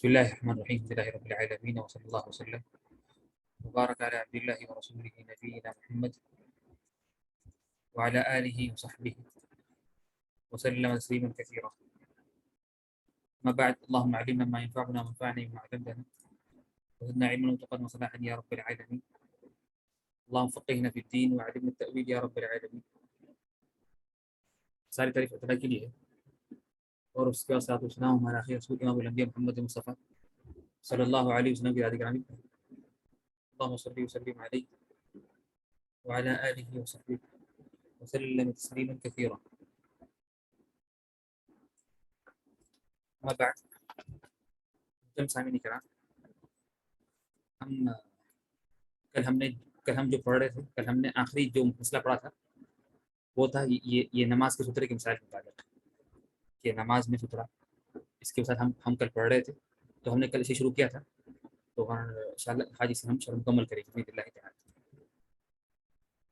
بسم الله الرحمن الرحيم الحمد لله رب العالمين وصلى الله وسلم وبارك على عبد الله ورسوله نبينا محمد وعلى آله وصحبه وسلم تسليما كثيرا. ما بعد، اللهم علمنا ما ينفعنا وانفعنا بما علمتنا وزدنا علما وتقدما وصلاحا يا رب العالمين. اللهم فقهنا في الدين وعلمنا التأويل يا رب العالمين. ساری تعریف اللہ کے لیے ہے اور اس کے ساتھ والسلام ہمارا آخری رسول امام الانبیاء محمد مصطفیٰ صلی اللہ علیہ وسلم کی گرامی پر اللهم صل وسلم علیہ وعلى آله وصحبه وسلم تسلیما كثيرا. ما بعد، جم سامعین کرام، کل ہم جو پڑھ رہے تھے، کل ہم نے آخری جو مسئلہ پڑھا تھا وہ تھا یہ نماز کے سترے کے مسائل کے متعلق کہ نماز میں سترا، اس کے ساتھ ہم کل پڑھ رہے تھے، تو ہم نے کل اسے شروع کیا تھا، تو انشاءاللہ آج اسے ہم مکمل کریں گے باذن اللہ تعالی.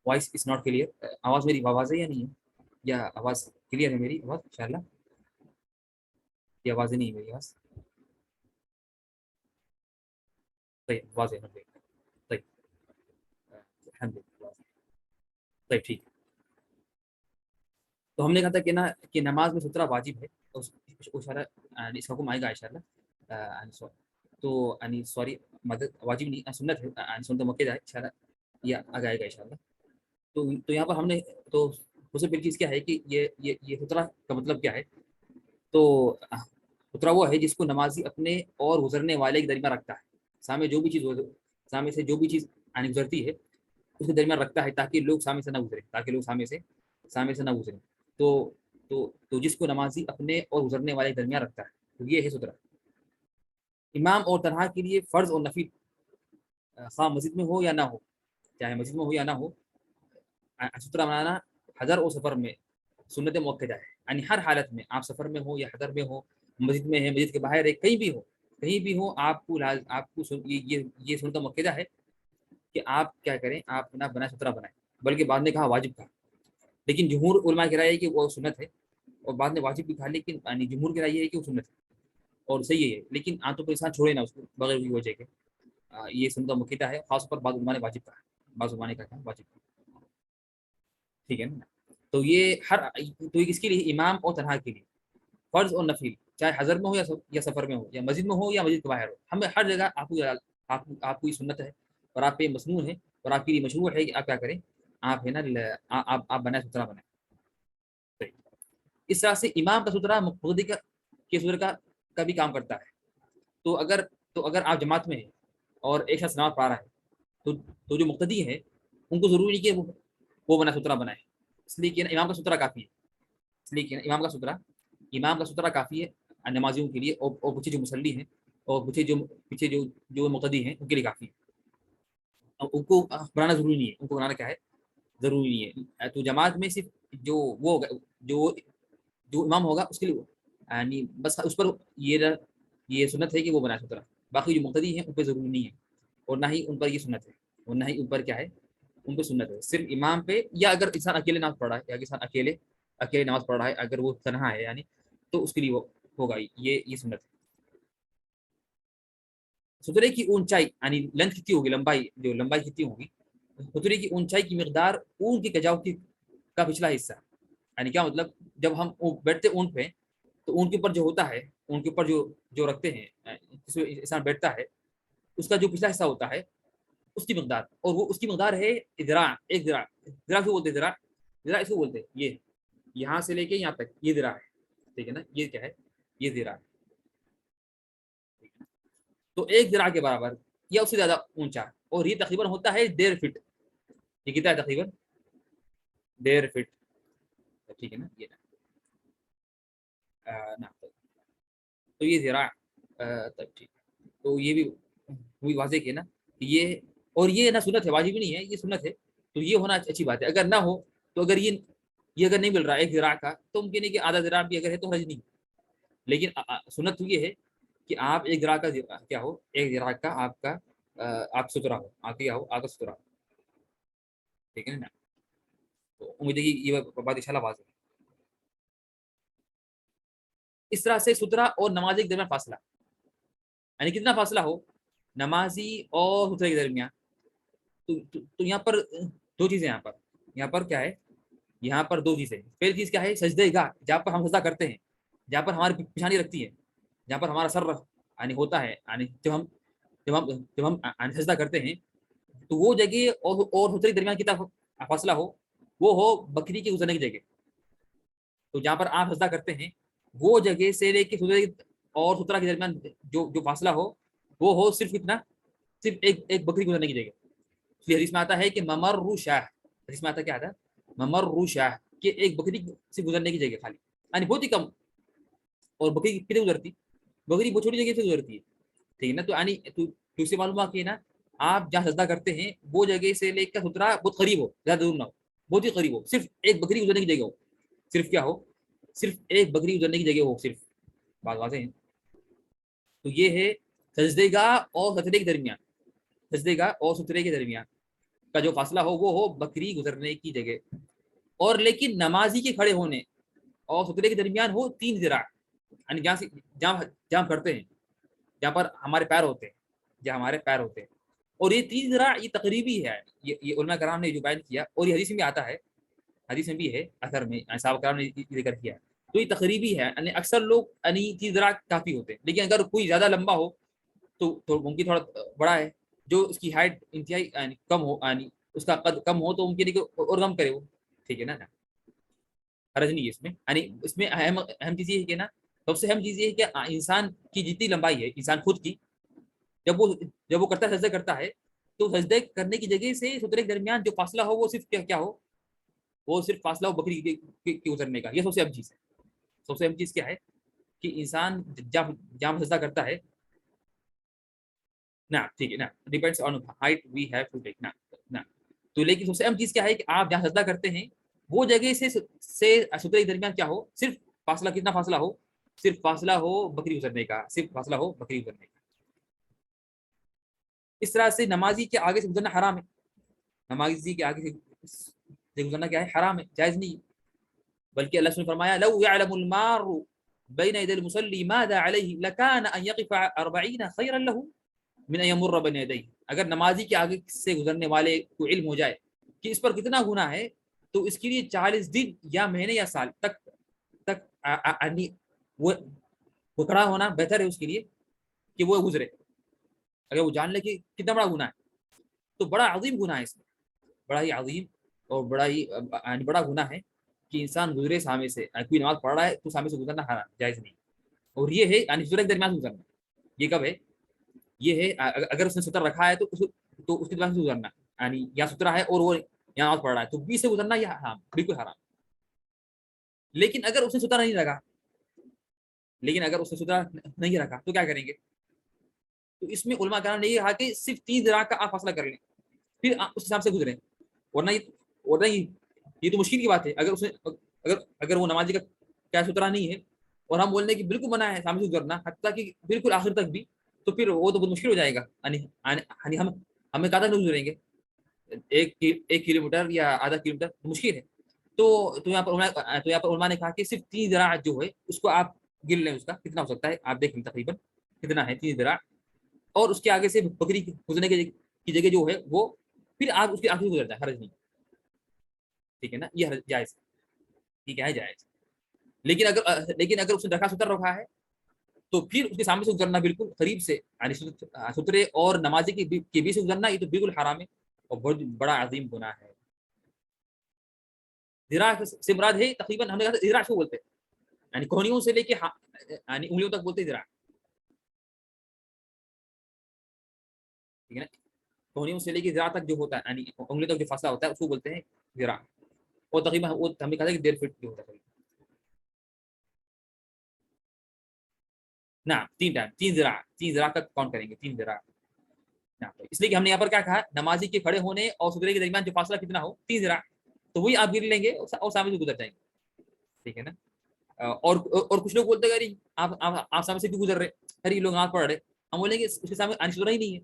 وائس از ناٹ کلیئر، آواز میری آواز ہے یا نہیں ہے، یا آواز کلیئر ہے میری آواز انشاءاللہ؟ یہ آواز نہیں ہے میری آواز؟ طيب واضح ہے. طيب الحمد للہ طيب ٹھیک. تو ہم نے کہا تھا کہ نماز میں سترہ واجب ہے، اس کا حکم آئے گا انشاءاللہ. تو سوری، مدد واجب نہیں، سنت ہے، سنت مؤکد ہے انشاءاللہ، یہ آگے آئے گا انشاءاللہ. تو یہاں پر ہم نے تو سب سے پہلی چیز کیا ہے کہ یہ سترہ کا مطلب کیا ہے. تو سترہ وہ ہے جس کو نمازی اپنے اور گزرنے والے کے درمیان رکھتا ہے، سامنے سے جو بھی چیز گزرتی ہے اس کے درمیان رکھتا ہے تاکہ لوگ سامنے سے نہ گزریں. تو جس کو نمازی اپنے اور گزرنے والے کے درمیان رکھتا ہے، تو یہ ہے سترہ. امام اور تنہا کے لیے فرض اور نفل، خواہ مسجد میں ہو یا نہ ہو، چاہے مسجد میں ہو یا نہ ہو، سترہ بنانا حضر اور سفر میں سنت مؤکدہ ہے. یعنی ہر حالت میں، آپ سفر میں ہو یا حضر میں ہو، مسجد میں ہے، مسجد کے باہر ہے، کہیں بھی ہو آپ کو یہ سنت مؤکدہ ہے کہ آپ کیا کریں، آپ نہ بنائیں، سترہ بنائیں. بلکہ بعد نے کہا واجب کہا، لیکن جمہور علماء کی رائے ہے کہ وہ سنت ہے، اور بعد نے واجب بھی کہا، لیکن جمہور کی رائے یہ ہے کہ وہ سنت ہے اور صحیح ہے. لیکن تو انسان چھوڑے نہ اس کو بغیر کی وجہ کے، یہ سنت مؤکدہ ہے. خاص پر بعض علماء نے واجب کہا، بعض علماء نے کہا واجب کہا. ٹھیک ہے نا. تو یہ کس کے لیے؟ امام اور تنہا کے لیے فرض اور نفل، چاہے حضر میں ہو یا سفر میں ہو، یا مسجد میں ہو یا مسجد کے باہر ہو، ہمیں ہر جگہ آپ کو یہ سنت ہے اور آپ پہ مسنون ہے اور آپ کے لیے مشروع ہے کہ آپ کیا کریں، آپ ہے نا آپ بنائیں، سترہ بنائیں. اس طرح سے امام کا سترہ مقتدی کے سترے کا بھی کام کرتا ہے. تو اگر آپ جماعت میں ہیں اور ایک شخص نماز پڑھ رہا ہے، تو جو مقتدی ہے ان کو ضروری نہیں کہ وہ بنا سترہ بنائے، اس لیے کہ امام کا سترہ کافی ہے. اس لیے کہ امام کا سترہ کافی ہے نمازیوں کے لیے، اور پیچھے جو مصلی ہیں اور پیچھے جو مقتدی ہیں ان کے لیے کافی ہے. ان کو بنانا ضروری نہیں ہے، ان کو بنانا کیا ہے، ضروری نہیں ہے. تو جماعت میں صرف جو امام ہوگا اس کے لیے یعنی بس اس پر یہ سنت ہے کہ وہ بنائے سترہ. باقی جو مقتدی ہیں ان پہ ضروری نہیں ہے، اور نہ ہی ان پر یہ سنت ہے، اور نہ ہی ان پر کیا ہے، ان پہ سنت ہے. صرف امام پہ، یا اگر انسان اکیلے نماز پڑھ رہا ہے، یا انسان اکیلے نماز پڑھ رہا ہے، اگر وہ تنہا ہے یعنی، تو اس کے لیے وہ ہوگا یہ سنت ہے. سترے کی اونچائی یعنی لینتھ کتنی ہوگی، لمبائی کتنی ہوگی. سترے کی اونچائی کی مقدار اون کی کجاؤ کا پچھلا حصہ. یعنی کیا مطلب، جب ہم بیٹھتے اونٹ پہ، تو اونٹ کے اوپر جو ہوتا ہے، اونٹ کے اوپر جو رکھتے ہیں، جس میں انسان بیٹھتا ہے، اس کا جو پچھلا حصہ ہوتا ہے اس کی مقدار، اور وہ اس کی مقدار ہے ذراع. ایک ذراع کو بولتے ہیں، ذراع اس کو بولتے ہیں. یہ یہاں سے لے کے یہاں تک یہ ذراع ہے. ٹھیک ہے نا، یہ کیا ہے، یہ ذراع ہے. تو ایک ذراع کے برابر یا اس سے زیادہ اونچا، اور یہ تقریباً ہوتا ہے 1.5 فٹ. یہ کتنا ہے؟ تقریباً 1.5 فٹ. ٹھیک ہے نا، یہ تو یہ ذراع. ٹھیک. تو یہ بھی واضح کیا نا، یہ نہ سنت ہے، واجب نہیں ہے، یہ سنت ہے. تو یہ ہونا اچھی بات ہے. اگر نہ ہو، تو اگر یہ اگر نہیں مل رہا ایک ذراع کا، تو ممکن ہے کہ آدھا ذراع بھی اگر ہے تو حرج نہیں. لیکن سنت تو یہ ہے کہ آپ ایک ذراع کا کیا ہو، ایک ذراع کا آپ سترا ہو، آپ کیا ہو، آپ کا سترا. ٹھیک ہے نا. تو امید ہے کہ یہ بات انشاءاللہ واضح ہے. اس طرح سے سترا اور نماز کے درمیان فاصلہ یعنی کتنا فاصلہ ہو نمازی اور سترے کے درمیان. تو یہاں پر دو چیزیں یہاں پر کیا ہے, یہاں پر دو چیزیں. پہلی چیز کیا ہے, سجدے گاہ, جہاں پر ہم سجدہ کرتے ہیں, جہاں پر ہماری پیشانی رکھتی ہے, جہاں پر ہمارا سر یعنی ہوتا ہے, یعنی جب ہم سجدہ کرتے ہیں تو وہ جگہ اور سترے کے درمیان کتنا فاصلہ ہو, وہ ہو بکری کے گزرنے کی جگہ. تو جہاں پر آپ سجدہ کرتے ہیں وہ جگہ سے لے کے سترے اور سترہ کے درمیان جو فاصلہ ہو وہ ہو صرف کتنا, صرف ایک بکری گزرنے کی جگہ. حدیث میں آتا ہے کہ ممر شاہ, حدیث میں آتا ہے کیا آتا ہے ممر شاہ, کہ ایک بکری سے گزرنے کی جگہ خالی, یعنی بہت ہی کم. اور بکری کتنے گزرتی, بکری بہت چھوٹی جگہ سے گزرتی ہے, ٹھیک ہے نا. تو یعنی تو اسے معلوم ہوا کہ نا آپ جہاں سجدہ کرتے ہیں وہ جگہ سے لے کر سترہ بہت قریب ہو, زیادہ دور نہ ہو, بہت ہی قریب ہو, صرف ایک بکری گزرنے کی جگہ ہو, صرف کیا ہو, صرف ایک بکری گزرنے کی جگہ ہو, صرف. بات واضح ہے. تو یہ ہے سجدے گاہ اور سترے کے درمیان, سجدے گاہ اور سترے کے درمیان کا جو فاصلہ ہو وہ ہو بکری گزرنے کی جگہ. اور لیکن نمازی کے کھڑے ہونے اور سترے کے درمیان ہو 3 ذراع, یعنی جہاں کرتے ہیں, جہاں پر ہمارے پیر ہوتے ہیں, جہاں ہمارے پیر ہوتے ہیں. اور یہ 3 ذراع یہ تقریبی ہے, یہ علماء کرام نے جو بیان کیا, اور یہ حدیث میں بھی آتا ہے, حدیث میں بھی ہے, اثر میں صحابہ کرام نے ذکر کیا. تو یہ تقریبی ہے, یعنی اکثر لوگ یعنی 3 ذراع کافی ہوتے ہیں. لیکن اگر کوئی زیادہ لمبا ہو تو ممکن تھوڑا بڑا ہے, جو اس کی ہائٹ انتہائی یعنی کم ہو, یعنی اس کا قد کم ہو تو ممکن ہے کہ اور کم کرے وہ, ٹھیک ہے نا. حرج نہیں ہے اس میں. یعنی اس میں اہم چیز یہ ہے کہ نا, سب سے اہم چیز یہ ہے کہ انسان کی جتنی لمبائی ہے, انسان خود کی, جب وہ کرتا ہے, سجدہ کرتا ہے, تو سجدے کرنے کی جگہ سے سترے کے درمیان جو فاصلہ ہو وہ صرف کیا ہو, وہ صرف فاصلہ ہو بکری کے گزرنے کا. یہ سب سے اہم چیز ہے. سب سے اہم چیز کیا ہے کہ انسان جہاں سجدہ کرتا ہے نا, ٹھیک ہے نا, depends on height we have to take نا. تو لیکن سب سے اہم چیز کیا ہے کہ آپ جہاں سجدہ کرتے ہیں وہ جگہ سے سترے کے درمیان کیا ہو, صرف فاصلہ, کتنا فاصلہ ہو, صرف فاصلہ ہو بکری گزرنے کا, صرف فاصلہ ہو بکری گزرنے کا. اس طرح سے نمازی کے آگے سے گزرنا حرام ہے. نمازی کے آگے سے گزرنا کیا ہے, حرام ہے, جائز نہیں. بلکہ اللہ نے فرمایا لو يعلم المار بين يدي المصلي ماذا عليه لكان ان يقف 40 خيرا له من ان يمر بين يديه. اگر نمازی کے آگے سے گزرنے والے کو علم ہو جائے کہ اس پر کتنا گناہ ہے, تو اس کے لیے 40 دن یا مہینے یا سال تک وہ کھڑا ہونا بہتر ہے اس کے لیے کہ وہ گزرے. اگر وہ جان لے کہ کتنا بڑا گناہ ہے, تو بڑا عظیم گناہ ہے اس میں, بڑا ہی عظیم اور بڑا گناہ ہے کہ انسان گزرے سامنے سے. کوئی نماز پڑھ رہا ہے تو سامنے سے گزرنا حرام, جائز نہیں. اور یہ ہے یعنی سترے کے درمیان گزرنا, یہ کب ہے, یہ ہے اگر اس نے ستر رکھا ہے تو اس کے درمیان سے گزرنا, یعنی یا سترا ہے اور وہ یہاں نماز پڑھ رہا ہے تو بیچ سے گزرنا یہ حرام, بالکل حرام. لیکن اگر اس نے سترا نہیں رکھا, تو کیا کریں گے, تو اس میں علماء کرام نے یہ کہا کہ صرف 3 ذراع کا آپ فاصلہ کر لیں, پھر اس حساب سے گزریں. ورنہ یہ تو مشکل کی بات ہے. اگر وہ نمازی کا کیا سترا نہیں ہے اور ہم بولنے کی بالکل منع ہے سامنے سے گزرنا, حتیٰ کہ بالکل آخر تک بھی, تو پھر وہ تو بہت مشکل ہو جائے گا. یعنی ہمیں کہاں تک گزریں گے, 1 کلومیٹر یا آدھا کلومیٹر, مشکل ہے. تو یہاں پر علماء نے کہا کہ صرف 3 ذراع جو ہے اس کو آپ گر لیں, اس کا کتنا ہو سکتا ہے آپ دیکھ لیں تقریباً کتنا ہے 3 ذراع. اور اس کے آگے سے بکری گزرنے کی جگہ جو ہے وہ پھر آپ اس کے آگے گزر جائے, حرج نہیں, ٹھیک ہے نا, یہ جائز, ٹھیک ہے, جائز. لیکن اگر اس نے رکھا ستر رکھا ہے تو پھر اس کے سامنے سے گزرنا بالکل قریب سے, یعنی سترے اور نمازی کے بیچ سے گزرنا, یہ تو بالکل حرام ہے اور بہت بڑا عظیم گناہ ہے. ذراع سے مراد ہے تقریباً, ہم نے کہا ذراع کو بولتے ہیں یعنی کوہنیوں سے لے کے یعنی انگلیوں تک بولتے ہیں ذراع, ٹھیک ہے نا. کوہنیوں سے لے کے ذراع تک جو ہوتا ہے, یعنی انگلیوں تک جو فاصلہ ہوتا ہے اس کو بولتے ہیں ذراع. اور تقریباً وہ ہم نے کہا کہ 1.5 فٹ جو ہوتا ہے نا, 3 ذراع کا کاؤنٹ کریں گے, 3 ذراع. اس لیے کہ ہم نے یہاں پر کیا کہا, نمازی کے کھڑے ہونے اور سترے کے درمیان جو فاصلہ کتنا ہو 3 ذراع, تو وہی آپ گر لیں گے اور سامنے سے گزر جائیں گے, ٹھیک ہے نا. اور کچھ لوگ بولتے ہیں آپ سامنے سے کیوں گزر رہے, ارے لوگ نماز پڑھ رہے, ہم بولیں گے اس کے سامنے آنی سترا ہی نہیں ہے,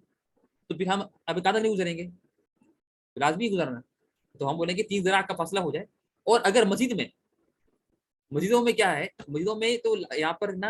تو پھر ہم ابھی کہاں تک نہیں گزریں گے, لازمی گزرنا. تو ہم بولیں گے 3 ذراع کا فاصلہ ہو جائے. اور اگر مسجدوں میں کیا ہے, مسجدوں میں تو یہاں پر نا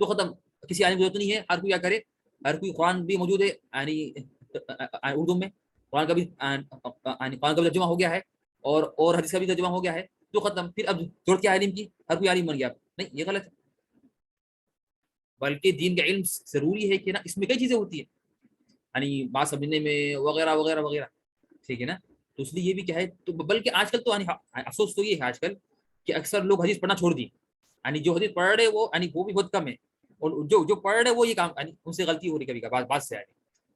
تو ختم، کسی عالم کی ضرورت نہیں ہے، ہر کوئی کیا کرے، ہر کوئی قرآن بھی موجود ہے یعنی اردو میں، قرآن کا بھی قرآن کا بھی ترجمہ ہو گیا ہے اور حدیث کا بھی ترجمہ ہو گیا ہے، تو ختم، پھر اب ضرورت کیا عالم کی، ہر کوئی عالم بن گیا، نہیں یہ غلط ہے، بلکہ دین کا علم ضروری ہے کہ نا اس میں کئی چیزیں ہوتی ہیں یعنی بات سمجھنے میں وغیرہ وغیرہ وغیرہ، ٹھیک ہے نا، تو اس لیے یہ بھی کیا ہے، تو بلکہ آج کل تو افسوس تو یہ ہے آج کل کہ اکثر لوگ حدیث پڑھنا چھوڑ دیے، یعنی جو حدیث پڑھ رہے وہ بھی بہت کم ہے، اور جو پڑھ رہے وہ یہ کام ان سے غلطی ہو رہی کبھی کبھی بات سے،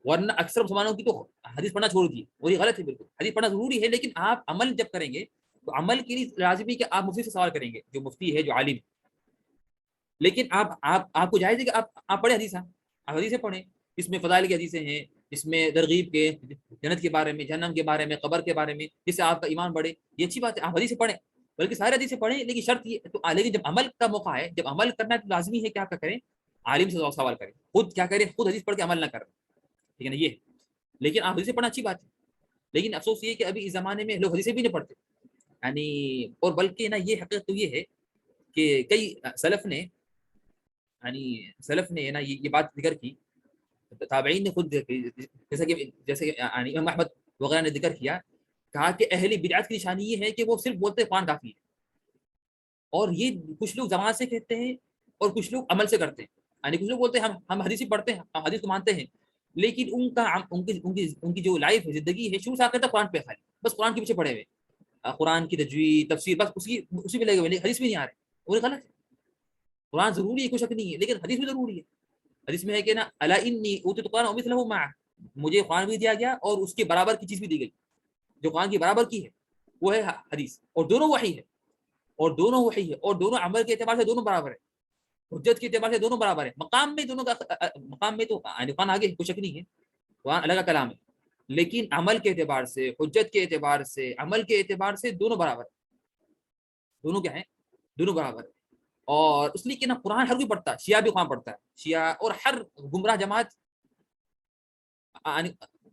ورنہ اکثر مسلمانوں کی تو حدیث پڑھنا چھوڑ دیے، اور یہ غلط ہے بالکل، حدیث پڑھنا ضروری ہے، لیکن آپ عمل جب کریں گے تو عمل کے لیے لازمی کہ آپ مفتی سے سوال کریں گے، جو مفتی ہے جو عالم ہے، لیکن آپ کو جائز ہے کہ آپ پڑھیں حدیث، آپ حدیثیں پڑھیں، اس میں فضائل کی حدیثیں ہیں، اس میں ترغیب کے جنت کے بارے میں، جہنم کے بارے میں، قبر کے بارے میں، جس سے آپ کا ایمان بڑھے، یہ اچھی بات ہے، آپ حدیثیں پڑھیں، بلکہ سارے حدیثیں پڑھیں، لیکن شرط یہ تو، لیکن جب عمل کا موقع ہے، جب عمل کرنا ہے تو لازمی ہے کہ آپ کیا کریں، عالم سے سوال کریں، خود کیا کریں، خود حدیث پڑھ کے عمل نہ کریں، ٹھیک ہے نا، یہ، لیکن آپ حدیثیں پڑھنا اچھی بات ہے، لیکن افسوس یہ کہ ابھی اس زمانے میں لوگ حدیثیں بھی نہیں پڑھتے، یعنی اور بلکہ نا یہ حقیقت تو یہ ہے کہ کئی سلف نے نا یہ بات ذکر کی، تابعین نے خود جیسے یعنی امام احمد وغیرہ نے ذکر کیا، کہا کہ اہل بدعت کی نشانی یہ ہے کہ وہ صرف بولتے قرآن کافی ہے، اور یہ کچھ لوگ زبان سے کہتے ہیں اور کچھ لوگ عمل سے کرتے ہیں، یعنی کچھ لوگ بولتے ہیں ہم حدیث ہی پڑھتے ہیں، ہم حدیث کو مانتے ہیں، لیکن ان کی جو لائف ہے، زندگی ہے، شروع سے آخر تک قرآن پہ خالی، بس قرآن کے پیچھے پڑے ہوئے، قرآن کی تجوید تفسیر، بس اسی میں لگے ہوئے، حدیث بھی نہیں آ رہے، اور یہ غلط ہے، قرآن ضروری ہے، کوئی شک نہیں ہے، لیکن حدیث بھی ضروری ہے، حدیث میں ہے کہ نا الا انی اوتیت القرآن ومثلہ معہ، مجھے قرآن بھی دیا گیا اور اس کے برابر کی چیز بھی دی گئی، جو قرآن کی برابر کی ہے وہ ہے حدیث، اور دونوں وحی ہے، اور دونوں عمل کے اعتبار سے دونوں برابر ہے، حجت کے اعتبار سے دونوں برابر ہے، مقام میں دونوں کا مقام میں تو قرآن آگے کوئی شک نہیں ہے، قرآن الگ کا کلام ہے، لیکن عمل کے اعتبار سے، حجت کے اعتبار سے، عمل کے اعتبار سے دونوں برابر، دونوں کیا ہیں، دونوں برابر، اور اس لیے کہ نا قرآن ہر کوئی پڑھتا ہے، شیعہ بھی قرآن پڑھتا ہے، شیعہ اور ہر گمراہ جماعت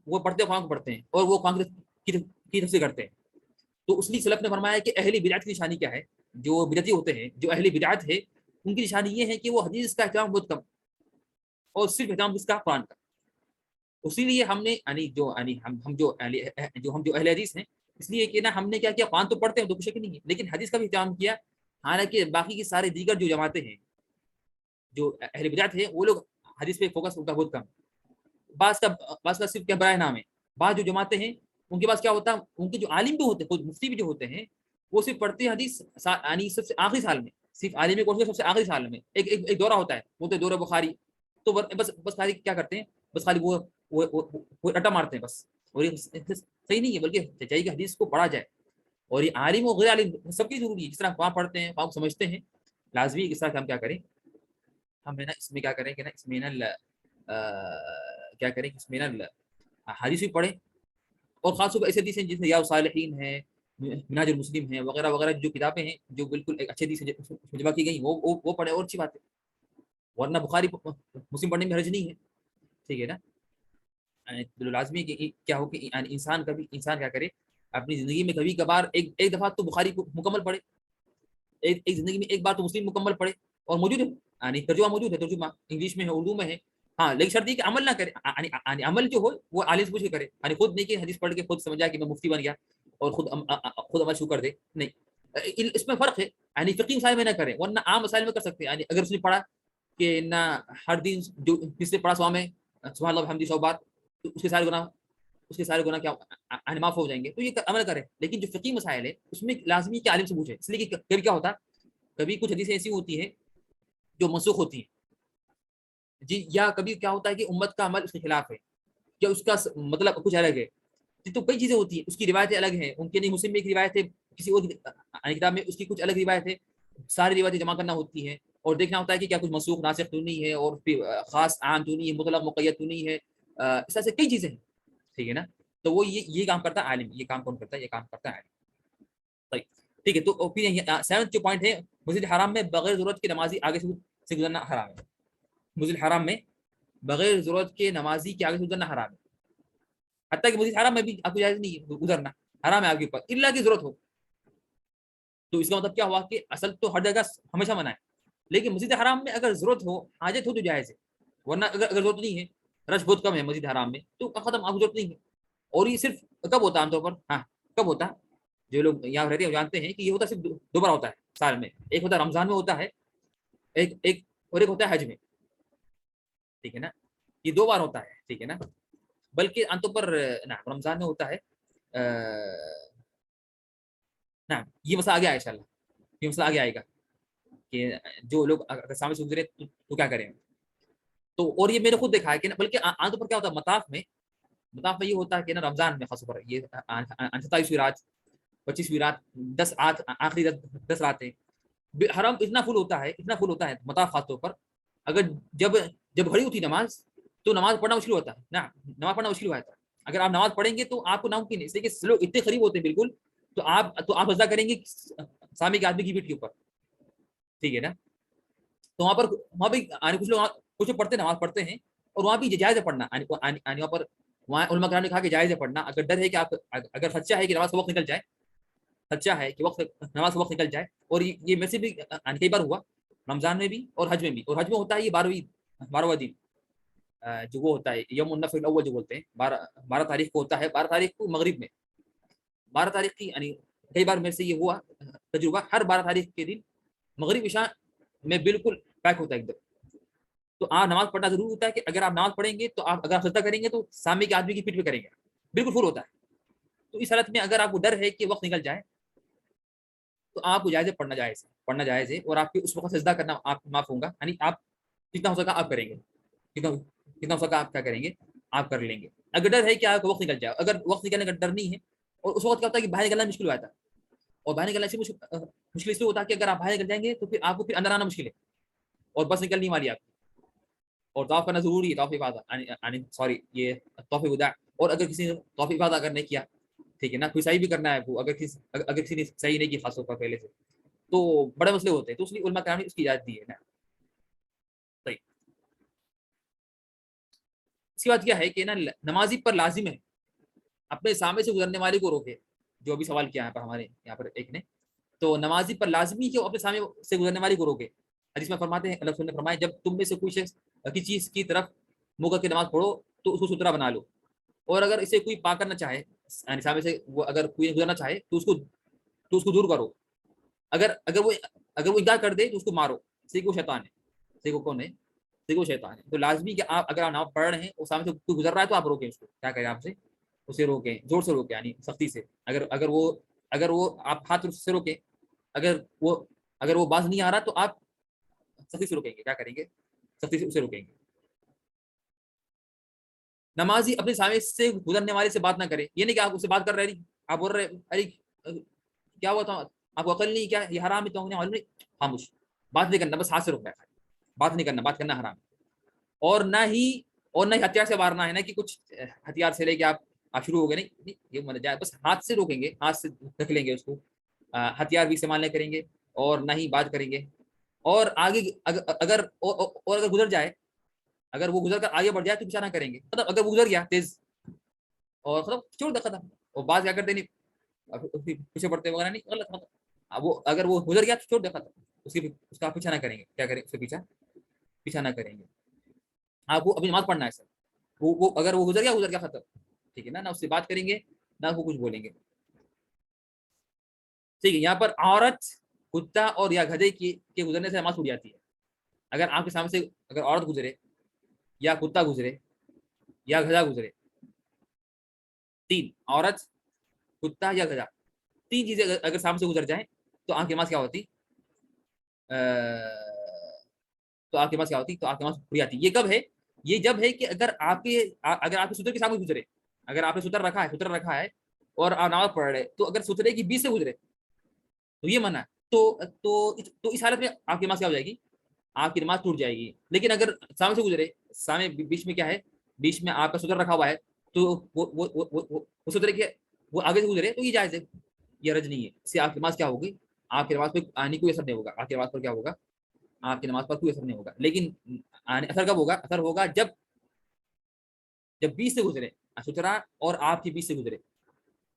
وہ پڑھتے قرآن کو پڑھتے ہیں، اور وہ قرآن کی تفسیر کرتے ہیں، تو اس لیے سلف نے فرمایا کہ اہل بدعت کی نشانی کیا ہے، جو بدعتی ہوتے ہیں، جو اہل بدعت ہے، ان کی نشانی یہ ہے کہ وہ حدیث کا احترام بہت کم، اور صرف احترام کس کا، قرآن کا، اسی لیے ہم نے ہم جو اہل حدیث ہیں، اس لیے کہ نا ہم نے کیا کیا، قرآن تو پڑھتے ہیں تو کچھ شک نہیں ہے، لیکن حدیث کا بھی احترام کیا، حالانکہ باقی کی سارے دیگر جو جماعتیں ہیں، جو اہل بدعت ہیں، وہ لوگ حدیث پہ فوکس ہوتا بہت کم، بعض کا صرف کیا برائے نام ہے، بعض جو جماعتیں ہیں ان کے پاس کیا ہوتا ہے، ان کے جو عالم بھی ہوتے ہیں، خود مفتی بھی جو ہوتے ہیں، وہ صرف پڑھتے ہیں حدیث یعنی سب سے آخری سال میں، صرف عالم کورس کے سب سے آخری سال میں ایک دورہ ہوتا ہے، بولتے دورہ بخاری، تو بس خالی کیا کرتے ہیں، بس خالی وہ رٹا مارتے ہیں بس، اور یہ صحیح نہیں ہے، بلکہ چاہیے کہ حدیث کو پڑھا جائے، اور یہ عالم و غیر عالم سب کی ضروری ہے، جس طرح وہاں پڑھتے ہیں وہاں سمجھتے ہیں، لازمی اس طرح کہ ہم کیا کریں، ہم ہے نا اس میں کیا کریں کہ نا اس میں نا کیا کریں کہ اس میں نا حدیث بھی پڑھیں، اور خاص طور پر ایسے حدیث ہیں جیسے ریاض الصالحین ہے، منہاج المسلم ہے، وغیرہ وغیرہ جو کتابیں ہیں جو بالکل ایک اچھے حدیث جمع کی گئی، وہ پڑھے، اور اچھی بات ہے، ورنہ بخاری مسلم پڑھنے میں حرج نہیں ہے، ٹھیک ہے نا، لازمی کہ کیا ہو کہ انسان کیا کرے اپنی زندگی میں کبھی کبھار ایک دفعہ تو بخاری کو مکمل پڑھے، ایک زندگی میں ایک بار تو مسلم مکمل پڑھے، اور موجود ہے، یعنی ترجمہ موجود ہے، ترجمہ انگلش میں ہے، اردو میں ہے، ہاں، لیکن شرط یہ کہ عمل نہ کرے، عمل جو ہو وہ عالم سے پوچھ کے کرے، یعنی خود نہیں کہ حدیث پڑھ کے خود سمجھا کہ میں مفتی بن گیا اور خود عمل شروع کر دے، نہیں، اس میں فرق ہے، یعنی فقہی مسائل میں نہ کرے، ورنہ عام مسائل میں کر سکتے ہیں، یعنی اگر اس نے پڑھا کہ نہ ہر دن جو جس نے پڑھا سبحان اللہ وبحمدہ 100 بار، تو اس کے سارے گناہ کیا معاف ہو جائیں گے، تو یہ عمل کرے، لیکن جو فقہی مسائل ہے اس میں لازمی کہ عالم سے پوچھے، اس لیے کہ کبھی کیا ہوتا، کبھی کچھ حدیثیں ایسی ہوتی ہیں جو منسوخ ہوتی ہیں جی، یا کبھی کیا ہوتا ہے کہ امت کا عمل اس کے خلاف ہے، یا اس کا مطلب کچھ الگ ہے، تو کئی چیزیں ہوتی ہیں، اس کی روایتیں الگ ہیں، ان کے نہیں مسلم میں ایک روایت ہے، کسی اور کتاب میں اس کی کچھ الگ روایت ہے، ساری روایتیں جمع کرنا ہوتی ہیں، اور دیکھنا ہوتا ہے کہ کیا کچھ منسوخ ناسخ تو نہیں ہے، اور خاص عام تو نہیں ہے، مطلق مقید تو نہیں ہے، اس طرح سے کئی چیزیں ہیں، ٹھیک ہے نا، تو وہ یہ کام کرتا ہے عالم، یہ کام کون کرتا ہے، یہ کام کرتا ہے عالم، طيب ٹھیک ہے، تو پھر سیونتھ جو پوائنٹ ہے، مسجد حرام میں بغیر ضرورت کے نمازی آگے سے گزرنا حرام ہے، مسجد حرام میں بغیر ضرورت کے نمازی کے آگے سے گزرنا حرام ہے، حتیٰ کہ مسجد حرام میں بھی آپ کو جائز نہیں ہے گزرنا، حرام ہے آپ کے اوپر، الا کی ضرورت ہو، تو اس کا مطلب کیا ہوا کہ اصل تو ہر جگہ ہمیشہ منع ہے، لیکن مسجد حرام میں اگر ضرورت ہو حاجت ہو تو جائز ہے، ورنہ اگر ضرورت نہیں ہے، رش بہت کم ہے مسجد حرام میں تو ختم، آپ کو ضرورت نہیں ہے۔ اور یہ صرف کب ہوتا ہے عام طور پر؟ ہاں کب ہوتا ہے؟ جو لوگ یہاں رہتے ہیں جانتے ہیں کہ یہ ہوتا صرف دو بار ہوتا ہے سال میں، ایک ہوتا ہے رمضان میں ہوتا ہے، ایک اور ایک ہوتا ہے حج میں، ٹھیک ہے نا، یہ دو بار ہوتا ہے، ٹھیک ہے نا۔ بلکہ عام طور پر رمضان میں ہوتا ہے، یہ مسئلہ آگے آئے انشاءاللہ، یہ مسئلہ آگے آئے گا کہ جو لوگ اگر سامنے سے گزرے تو کیا کریں۔ تو اور یہ میں نے خود دیکھا ہے کہ بلکہ عام طور پر کیا ہوتا ہے مطاف میں یہ ہوتا ہے کہ نا رمضان میں خاص طور پر یہ 27ویں رات، 25ویں رات، 10 آخری 10 راتیں حرم اتنا فل ہوتا ہے، اتنا فل ہوتا ہے مطاف خاص طور پر، اگر جب گھڑی ہوتی نماز تو نماز پڑھنا مشکل ہوتا ہے نا، نماز پڑھنا مشکل ہوتا ہے۔ اگر آپ نماز پڑھیں گے تو آپ کو ناممکن ہے، اس لیے کہ لوگ اتنے قریب ہوتے ہیں بالکل، تو آپ سجدہ کریں گے سامنے کے آدمی کی پیٹھ کے اوپر، ٹھیک ہے نا۔ تو وہاں بھی کچھ لوگ کچھ پڑھتے نماز پڑھتے ہیں، اور وہاں بھی جائز ہے پڑھنا، وہاں پر وہاں علماء کرام نے کہا کہ جائز ہے پڑھنا، اگر ڈر ہے کہ آپ اگر سچا ہے کہ نماز کا وقت نکل جائے، سچا ہے کہ نماز کا وقت نکل جائے۔ اور یہ میں سے بھی کئی بار ہوا، رمضان میں بھی اور حج میں بھی، اور حج میں ہوتا ہے یہ 12واں دن، جو وہ ہوتا ہے یوم النفر الاول جو بولتے ہیں، 12 تاریخ کو ہوتا ہے، 12 تاریخ کو مغرب میں، 12 تاریخ کی یعنی کئی بار میرے سے یہ ہوا تجربہ، ہر 12 تاریخ کے دن مغرب عشاء میں بالکل پیک ہوتا ہے ایک دم۔ تو آپ نماز پڑھنا ضرور ہوتا ہے کہ اگر آپ نماز پڑھیں گے تو آپ اگر سجدہ کریں گے تو سامنے کے آدمی کی پیٹھ پہ کریں گے، بالکل فل ہوتا ہے۔ تو اس حالت میں اگر آپ کو ڈر ہے کہ وقت نکل جائے تو آپ کو جائز پڑھنا جائز ہے، اور آپ کے اس وقت سجدہ کرنا آپ معاف ہوگا، یعنی آپ جتنا ہو سکا آپ کریں گے، کتنا ہو سکا آپ کیا کریں گے، آپ کر لیں گے۔ اگر ڈر ہے کہ آپ کو وقت نکل جائے، اگر وقت نکلنے کا ڈر نہیں ہے، اور اس وقت کیا ہوتا ہے کہ باہر نکلنا مشکل ہو جاتا ہے، اور باہر نکلنا مشکل اس لیے ہوتا ہے کہ اگر آپ باہر نکل جائیں گے تو پھر آپ کو پھر اندر آنا مشکل ہے، اور بس نکلنے والی آپ کی، اور طواف کرنا ضروری ہے، طواف افاضہ سوری یہ طواف وداع۔ اور اگر کسی نے طواف افاضہ اگر نہیں کیا، ٹھیک ہے نا، کوئی صحیح بھی کرنا ہے وہ، اگر کسی نے صحیح نہیں کی خاص طور پر پہلے سے، تو بڑے مسئلے ہوتے ہیں، تو اس لیے علماء کرام نے اس کی اجازت دی ہے نا۔ صحیح، اس کی بات کیا ہے کہ نا نمازی پر لازم ہے اپنے سامنے سے گزرنے والے کو روکے، جو ابھی سوال کیا ہے پر ہمارے یہاں پر ایک نے، تو نمازی پر لازمی کہ وہ اپنے سامنے سے گزرنے والے کو روکے۔ حدیث میں فرماتے ہیں، اللہ رسول نے فرمایا، جب تم میں سے کوئی شخص کسی چیز کی طرف منہ کر کے نماز پڑھو تو اس کو ستھرا بنا لو، اور اگر اسے کوئی پاک کرنا چاہے، یعنی سامنے سے وہ اگر کوئی گزرنا چاہے تو اس کو دور کرو، اگر وہ انکار کر دے تو اس کو مارو، سیکھو شیطان ہے، سیکھو کون ہے، سیکھو شیطان ہے۔ تو لازمی کہ آپ اگر آپ نماز پڑھ رہے ہیں اور سامنے سے کوئی گزر رہا ہے تو آپ روکیں اس کو، کیا کریں آپ سے، اسے روکیں، زور سے روکیں، یعنی سختی سے، اگر وہ آپ ہاتھ سے روکیں، اگر وہ باز نہیں آ رہا تو آپ سختی سے روکیں گے، کیا کریں گے، سختی سے اسے روکیں گے۔ نمازی اپنے سامنے سے گزرنے والے سے بات نہ کرے، یہ نہیں کہ آپ اس سے بات کر رہے ہیں، آپ بول رہے ارے کیا ہوا تھا، آپ کو عقل نہیں، کیا یہ حرام ہے تو خاموش، بات نہیں کرنا، بس ہاتھ سے روکنا ہے، بات نہیں کرنا، بات کرنا حرام ہے۔ اور نہ ہی ہتھیار سے مارنا ہے، نا کہ کچھ ہتھیار سے لے کے آپ شروع ہو گئے، نہیں یہ مانا جائے، بس ہاتھ سے روکیں گے، ہاتھ سے رکھ لیں گے اس کو، ہتھیار بھی استعمال نہیں کریں گے، اور نہ ہی بات کریں گے۔ اور آگے اگر گزر جائے، اگر وہ گزر کر آگے بڑھ جائے تو پیچھا نہ کریں گے، مطلب اگر وہ گزر گیا تیز اور چھوڑ دے ختم، اور بات کیا کرتے نہیں پیچھے پڑتے وغیرہ نہیں، غلط، مطلب وہ اگر وہ گزر گیا تو چھوڑ دے ختم، اس کا پیچھا نہ کریں گے، کیا کریں، اس سے پیچھا نہ کریں گے۔ آپ کو ابھی نماز پڑھنا ہے سر، وہ اگر وہ گزر گیا ختم، ٹھیک ہے نا، نہ اس سے بات کریں گے نہ وہ کچھ بولیں گے، ٹھیک ہے۔ یہاں پر عورت، کتا اور یا گدھے کے گزرنے سے نماز ٹوٹ جاتی ہے۔ اگر آپ کے سامنے سے اگر عورت گزرے یا کتا گزرے یا گدھا گزرے، عورت، کتا یا گدھا، تین چیزیں اگر سامنے سے گزر جائیں تو آپ کی نماز کیا ہوتی، تو آپ کے پاس کیا ہوتی، تو آپ کے پاس پوری آتی۔ یہ کب ہے، یہ جب ہے کہ اگر آپ کے سترے کے سامنے گزرے، اگر آپ نے ستر رکھا ہے اور آپ نماز پڑھ رہے، تو اگر سترے کی بیچ سے گزرے تو یہ منع ہے، تو اس حالت میں آپ کی نماز کیا ہو جائے گی، آپ کی نماز ٹوٹ جائے گی۔ لیکن اگر سامنے سے گزرے، سامنے بیچ میں کیا ہے، بیچ میں آپ کا ستر رکھا ہوا ہے، تو وہ سترے کے وہ آگے سے گزرے تو یہ جائز ہے، یہ رج نہیں ہے، اس سے آپ کی نماز کیا ہوگی، آپ کی نماز پہ آنے کوئی اثر نہیں ہوگا، آپ کی نماز پر کیا ہوگا، آپ کی نماز پر کوئی اثر نہیں ہوگا۔ لیکن اثر کب ہوگا، اثر ہوگا جب بیچ سے گزرے، سترا اور آپ کے بیچ سے گزرے،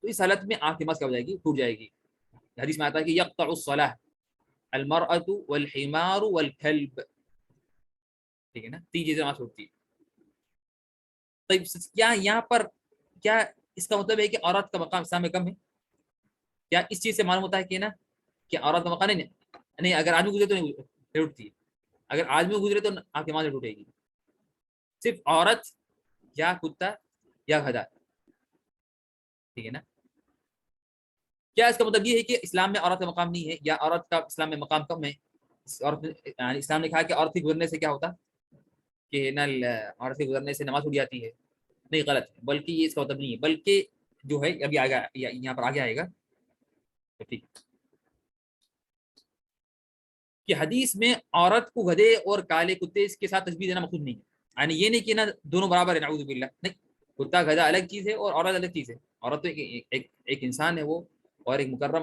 تو اس حالت میں آپ کی نماز کیا ہو جائے گی، ٹوٹ جائے گی۔ حدیث میں آتا ہے کہ یقطع الصلاۃ، المرأۃ والحمار والکلب، ٹھیک ہے نا، تین چیزیں نماز چھوڑتی ہے. طيب کیا یہاں پر کیا اس کا مطلب ہے کہ عورت کا مقام اسلام میں کم ہے؟ کیا اس چیز سے معلوم ہوتا ہے کہ نا کہ عورت کا مقام نہیں اگر آدمی گزرے تو نہیں ٹوٹتی ہے، اگر آدمی گزرے تو آپ کی نماز نہیں ٹوٹے گی، صرف عورت یا کتا یا گدھا، ٹھیک ہے نا. کیا اس کا مطلب یہ ہے کہ اسلام میں عورت کا مقام نہیں ہے یا عورت کا اسلام میں مقام کم ہے؟ یعنی اسلام نے کہا کہ عورت کے گزرنے سے کیا ہوتا کہ نا عورت کے گزرنے سے نماز چھوٹ جاتی ہے؟ نہیں، غلط ہے، بلکہ یہ اس کا مطلب نہیں ہے، بلکہ جو ہے ابھی آگے یہاں پر آگے آئے گا. ٹھیک، کہ حدیث میں عورت کو گدھے اور کالے کتے کے ساتھ تشبیہ دینا مقصود نہیں ہے، یعنی یہ نہیں کہ نا دونوں برابر ہے، نعوذ باللہ، نہیں، کتا گدھا الگ چیز ہے اور عورت الگ چیز ہے. عورت تو ایک انسان ہے وہ، اور ایک مکرم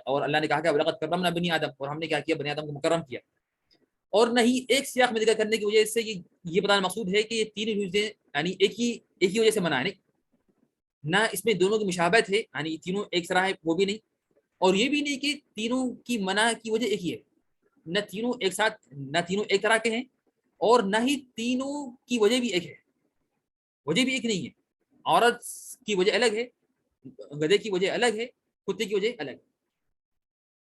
اور اللہ نے کہا کہ وَلَقَدْ كَرَّمْنَا بَنِي آدم، اور ہم نے کیا کیا، بنی آدم کو مکرم کیا. اور نہ ہی ایک سیاق میں ذکر کرنے کی وجہ سے یہ بتانا مقصود ہے کہ یہ تینوں چیزیں یعنی ایک ہی وجہ سے منع ہے، نہیں، نہ اس میں دونوں کی مشابہت ہے، یعنی تینوں ایک طرح ہے وہ بھی نہیں، اور یہ بھی نہیں کہ تینوں کی منع کی وجہ ایک ہی ہے، نہ تینوں ایک ساتھ، نہ تینوں ایک طرح کے ہیں، اور نہ ہی تینوں کی وجہ بھی ایک ہے، وجہ بھی ایک نہیں ہے. عورت کی وجہ الگ ہے، گدھے کی وجہ الگ ہے، کتے کی وجہ الگ،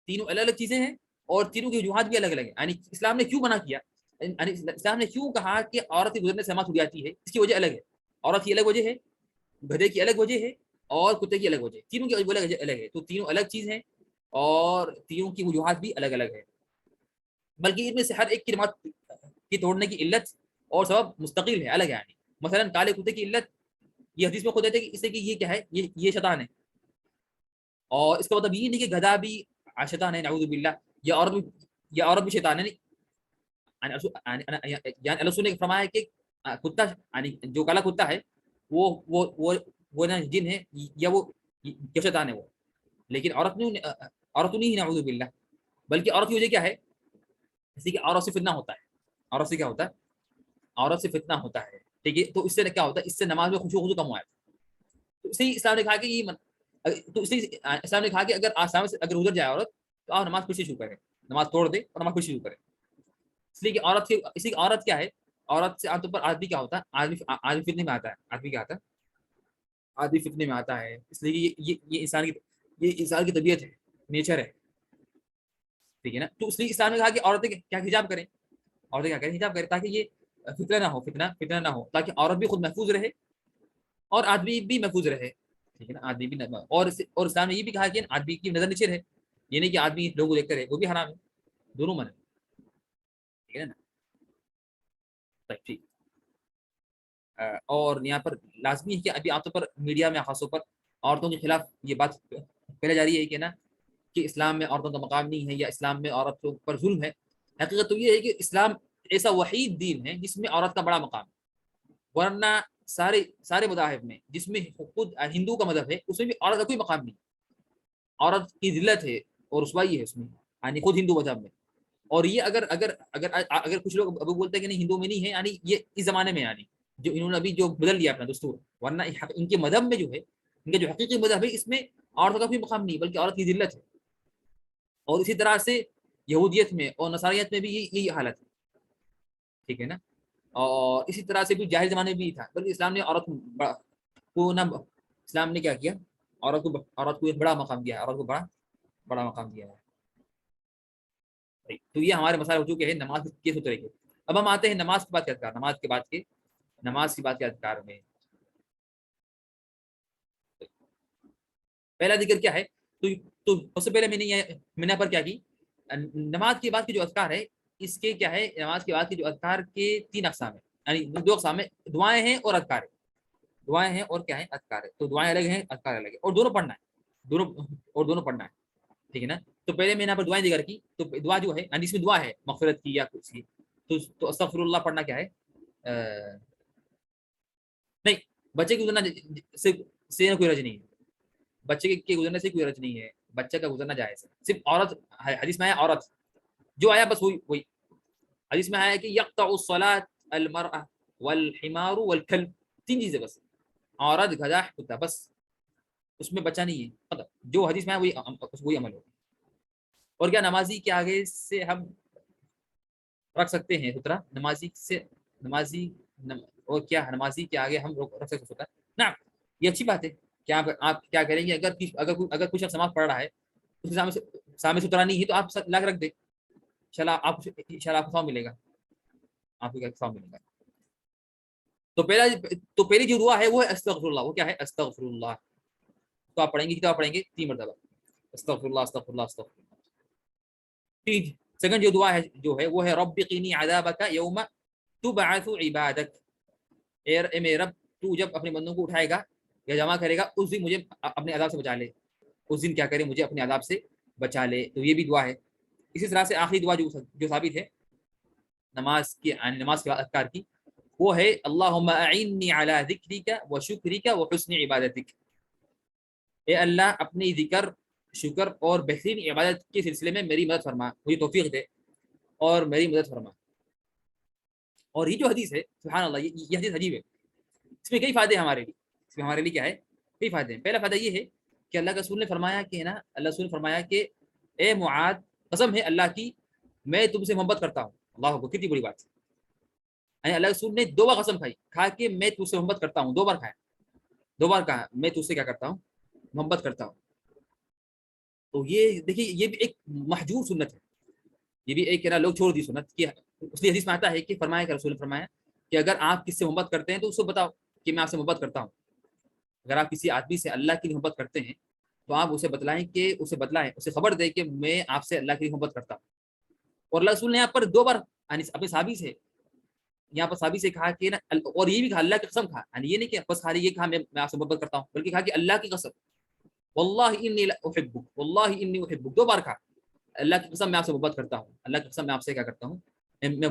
تینوں الگ الگ چیزیں ہیں، اور تینوں کی وجوہات بھی الگ الگ ہیں. یعنی اسلام نے کیوں منع کیا، یعنی اسلام نے کیوں کہا کہ عورت کے گزرنے سے نماز چھوٹ جاتی ہے، اس کی وجہ الگ ہے. عورت کی الگ وجہ ہے، گدھے کی الگ وجہ ہے، اور کتے کی الگ وجہ ہے، تینوں کی وجہ الگ ہے، تو تینوں الگ چیز ہیں اور تینوں کی وجوہات بھی الگ الگ ہے. بلکہ ان میں سے ہر ایک کی نماز کی توڑنے کی علت اور سبب مستقل ہے، الگ ہے. یعنی مثلا کالے کتے کی علت یہ حدیث میں خود دیتے کہ اس سے کہ یہ کیا ہے، یہ شیطان ہے، اور اس کا مطلب یہ نہیں کہ گدھا بھی شیطان ہے، نعوذ باللہ، یا عورت بھی شیطان ہے، نہیں. یعنی اللہ نے فرمایا کہ کتا، یعنی جو کالا کتا ہے وہ نہ جن ہے یا وہ شیطان ہے وہ، لیکن عورت نہیں، نعوذ باللہ. بلکہ عورت کی وجہ کیا ہے، اسی کہ عورت سے فتنہ ہوتا ہے، عورت سے کیا ہوتا ہے، عورت سے فتنہ ہوتا ہے، ٹھیک ہے. تو اس سے کیا ہوتا ہے، اس سے نماز میں خشوع کم ہوا ہے. تو اس لیے اسلام نے کہا کہ تو اس لیے اسلام نے کہا کہ اگر آسام سے اگر گزر جائے عورت تو آپ نماز پھر سے شروع کریں، نماز توڑ دے اور نماز پھر سے شروع کریں. اس لیے کہ عورت کیا ہے، عورت سے عام طور پر آدمی کیا ہوتا ہے، آدمی فتنے میں آتا ہے، آدمی کیا آتا ہے، آدمی فتنے میں آتا ہے. اس لیے یہ انسان کی طبیعت ہے، نیچر ہے، ٹھیک ہے نا. تو اس لیے اسلام نے کہا کہ عورتیں کیا حجاب کریں، عورتیں کیا کریں، حجاب کریں، تاکہ یہ فتنہ نہ ہو، فتنہ نہ ہو، تاکہ عورت بھی خود محفوظ رہے اور آدمی بھی محفوظ رہے، ٹھیک ہے نا. آدمی بھی اور اسلام نے یہ بھی کہا کہ آدمی کی نظر نیچے رہے، یہ نہیں کہ آدمی لوگوں کو دیکھتے رہے، وہ بھی حرام ہے، دونوں من ہے، ٹھیک ہے نا. ٹھیک. اور یہاں پر لازمی ہے کہ ابھی عام طور پر میڈیا میں خاص طور پر عورتوں کے خلاف یہ بات پھیلائی جا رہی ہے کہ نا کہ اسلام میں عورتوں کا مقام نہیں ہے یا اسلام میں عورتوں پر ظلم ہے. حقیقت تو یہ ہے کہ اسلام ایسا وحید دین ہے جس میں عورت کا بڑا مقام ہے، ورنہ سارے مذاہب میں جس میں خود ہندو کا مذہب ہے اس میں بھی عورت کا کوئی مقام نہیں، عورت کی ذلت ہے اور رسوائی ہے اس میں، یعنی خود ہندو مذہب میں. اور یہ اگر کچھ لوگ ابھی بولتے ہیں کہ نہیں ہندو میں نہیں ہے، یعنی یہ اس زمانے میں، یعنی جو انہوں نے ابھی جو بدل دیا اپنا دستور، ورنہ ان کے مذہب میں جو ہے، ان کا جو حقیقی مذہب ہے، اس میں عورتوں کا کوئی مقام نہیں بلکہ عورت کی ذلت ہے. اور اسی طرح سے یہودیت میں اور نصاریت میں بھی یہی حالت ہے، ٹھیک ہے نا. اور اسی طرح سے بھی جاہل زمانے میں بھی تھا، بلکہ اسلام نے عورت کو نہ، اسلام نے کیا کیا، عورت کو ایک بڑا مقام دیا ہے، عورت کو بڑا مقام دیا ہے. تو یہ ہمارے مسائل ہو چکے ہیں نماز کے سترے کے. اب ہم آتے ہیں نماز کی بات کے اذکار، نماز کی بات کے اذکار میں پہلا ذکر کیا ہے. تو سب سے پہلے میں نے یہ پر کیا کی، نماز کے بعد کی جو اذکار ہے، اس کے کیا ہے، نماز کے بعد کی جو اذکار کے 3 اقسام ہیں، یعنی 2 اقسام ہیں، دعائیں ہیں اور اذکار ہے. دعائیں ہیں اور کیا ہے، اذکار ہے. تو دعائیں الگ ہیں، اذکار الگ ہے، اور دونوں پڑھنا ہے، دونوں پڑھنا ہے، ٹھیک ہے نا. تو پہلے میں نے یہاں پر دعائیں ذکر کی، تو دعا جو ہے یعنی اس میں دعا ہے مغفرت کی یا کچھ کی، تو استغفر اللہ پڑھنا کیا ہے، نہیں، بچے کی گزرنا سے کوئی رج نہیں ہے، بچے کے گزرنے سے کوئی رج نہیں ہے، بچے کا گزرنا جائز ہے. صرف عورت، حدیث میں آیا عورت جو آیا بس وہی حدیث میں آیا کہ یقطع الصلاۃ المرأة والحمار والکلب، 3 چیزیں بس، عورت، گدھا، کتا، بس، اس میں بچہ نہیں ہے، مطلب جو حدیث میں آیا وہی عمل ہو. اور کیا نمازی کے آگے سے ہم رکھ سکتے ہیں سترہ؟ نمازی سے نمازی اور کیا نمازی کے آگے ہم رکھ سکتے سترہ؟ نا یہ اچھی بات ہے کہ آپ کیا کریں گے، اگر کچھ نماز پڑھ رہا ہے اس کے سامنے سترہ نہیں ہے تو آپ لا کے رکھ دیں، انشاءاللہ آپ کو ثواب ملے گا، آپ کو ثواب ملے گا۔ تو پہلی جو دعا ہے وہ ہے استغفر اللہ۔ وہ کیا ہے؟ استغفر اللہ۔ تو آپ پڑھیں گے، کتنا پڑھیں گے؟ 3 مرتبہ استغفر اللہ استغفر اللہ استغفر اللہ۔ ٹھیک، سیکنڈ جو دعا ہے جو ہے وہ ہے رب قینی عذابک یوم تبعث عبادک۔ اے میرے رب، تو جب اپنے بندوں کو اٹھائے گا یا جمع کرے گا اس دن مجھے اپنے عذاب سے بچا لے، اس دن کیا کرے؟ مجھے اپنے عذاب سے بچا لے۔ تو یہ بھی دعا ہے۔ اسی طرح سے آخری دعا جو ثابت ہے نماز کے اذکار کی، وہ ہے اللہم اعنی علی ذکرک و شکرک و حسن عبادتک۔ اے اللہ اپنی ذکر، شکر اور بہترین عبادت کے سلسلے میں میری مدد فرما، مجھے توفیق دے اور میری مدد فرما۔ اور یہ جو حدیث ہے سبحان اللہ، یہ حدیث عجیب ہے، اس میں کئی فائدے ہیں ہمارے لیے۔ اس میں ہمارے لیے کیا ہے؟ کئی فائدے ہیں۔ پہلا فائدہ یہ ہے کہ اللہ کے رسول نے فرمایا کہ نا، اللہ رسول نے فرمایا کہ اے معاذ، قسم ہے اللہ کی میں تم سے محبت کرتا ہوں۔ اللہ اکبر، کتنی بڑی بات ہے۔ یعنی اللہ رسول نے 2 بار قسم کھائی، کہا کہ میں تجھ سے محبت کرتا ہوں، 2 بار کھایا، 2 بار کہا میں تجھ سے کیا کرتا ہوں؟ محبت کرتا ہوں۔ تو یہ دیکھیے، یہ بھی ایک محجور سنت ہے، یہ بھی ایک لوگ چھوڑ دی سنت کہ اس لیے حدیث میں آتا ہے کہ فرمایا کہ رسول نے فرمایا کہ اگر آپ کس سے محبت کرتے ہیں تو اس کو بتاؤ کہ میں آپ سے محبت کرتا ہوں۔ اگر آپ کسی آدمی سے اللہ کی محبت کرتے ہیں تو آپ اسے بتلائیں، اسے خبر دیں کہ میں آپ سے اللہ کی محبت کرتا ہوں۔ اور اللہ رسول نے یہاں پر 2 بار اپنے صحابی سے، یہاں پر صحابی سے کہا کہ نا، اور یہ بھی کہا اللہ کی قسم کھا، یعنی یہ نہیں کہ بس خالی یہ کہا میں آپ سے محبت کرتا ہوں، بلکہ کہا کہ اللہ کی قسم واللہ انی احبک، واللہ انی احبک، 2 بار کہا اللہ کی قسم میں آپ سے محبت کرتا ہوں، اللہ کی قسم میں آپ سے کیا کرتا ہوں؟ میں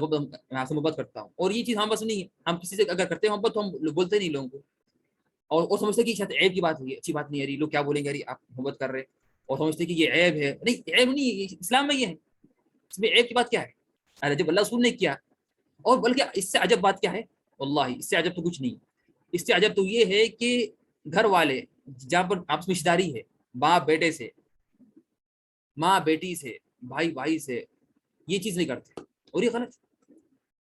آپ سے محبت کرتا ہوں۔ اور یہ چیز ہم بس نہیں ہے، ہم کسی سے اگر کرتے ہیں محبت تو ہم بولتے نہیں لوگوں کو، اور سمجھتے کہ شاید عیب کی بات ہے، اچھی بات نہیں ہے، لوگ کیا بولیں گے آپ محبت کر رہے، اور سمجھتے کہ یہ عیب ہے۔ نہیں، عیب نہیں ہے، اسلام میں یہ ہے، اس میں عیب کی بات کیا ہے؟ ارے جب اللہ رسول نے کیا، اور بلکہ اس سے عجب بات کیا ہے؟ واللہ اس سے عجب تو کچھ نہیں، اس سے عجب تو یہ ہے کہ گھر والے جہاں پر آپس میں رشتہ داری ہے، باپ بیٹے سے، ماں بیٹی سے، بھائی بھائی سے، یہ چیز نہیں کرتے، اور یہ غلط۔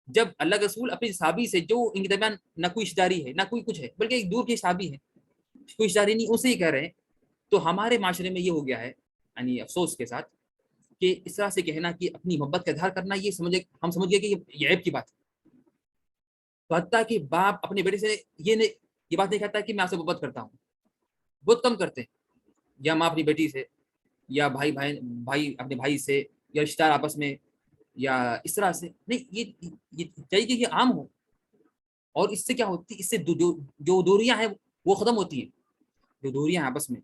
جب اللہ کے رسول اپنی صحابی سے جو ان کے درمیان نہ کوئی رشتہ داری ہے نہ کوئی کچھ ہے، بلکہ ایک دور کے صحابی ہے، کوئی رشتہ داری نہیں، اسے ہی کہہ رہے ہیں، تو ہمارے معاشرے میں یہ ہو گیا ہے، یعنی افسوس کے ساتھ، کہ اس طرح سے کہنا کہ اپنی محبت کا اظہار کرنا، یہ ہم سمجھ گئے کہ یہ عیب کی بات ہے۔ تو حتیٰ کہ باپ اپنے بیٹے سے یہ بات نہیں کہتا کہ میں آپ سے محبت کرتا ہوں، بہت کم کرتے ہیں، یا ماں اپنی بیٹی سے، یا بھائی اپنے بھائی سے، یا رشتہ دار آپس میں، یا اس طرح سے نہیں، یہ چاہیے کہ یہ عام ہو۔ اور اس سے کیا ہوتی ہے؟ اس سے جو دوریاں ہیں وہ ختم ہوتی ہیں، جو دوریاں ہیں آپس میں۔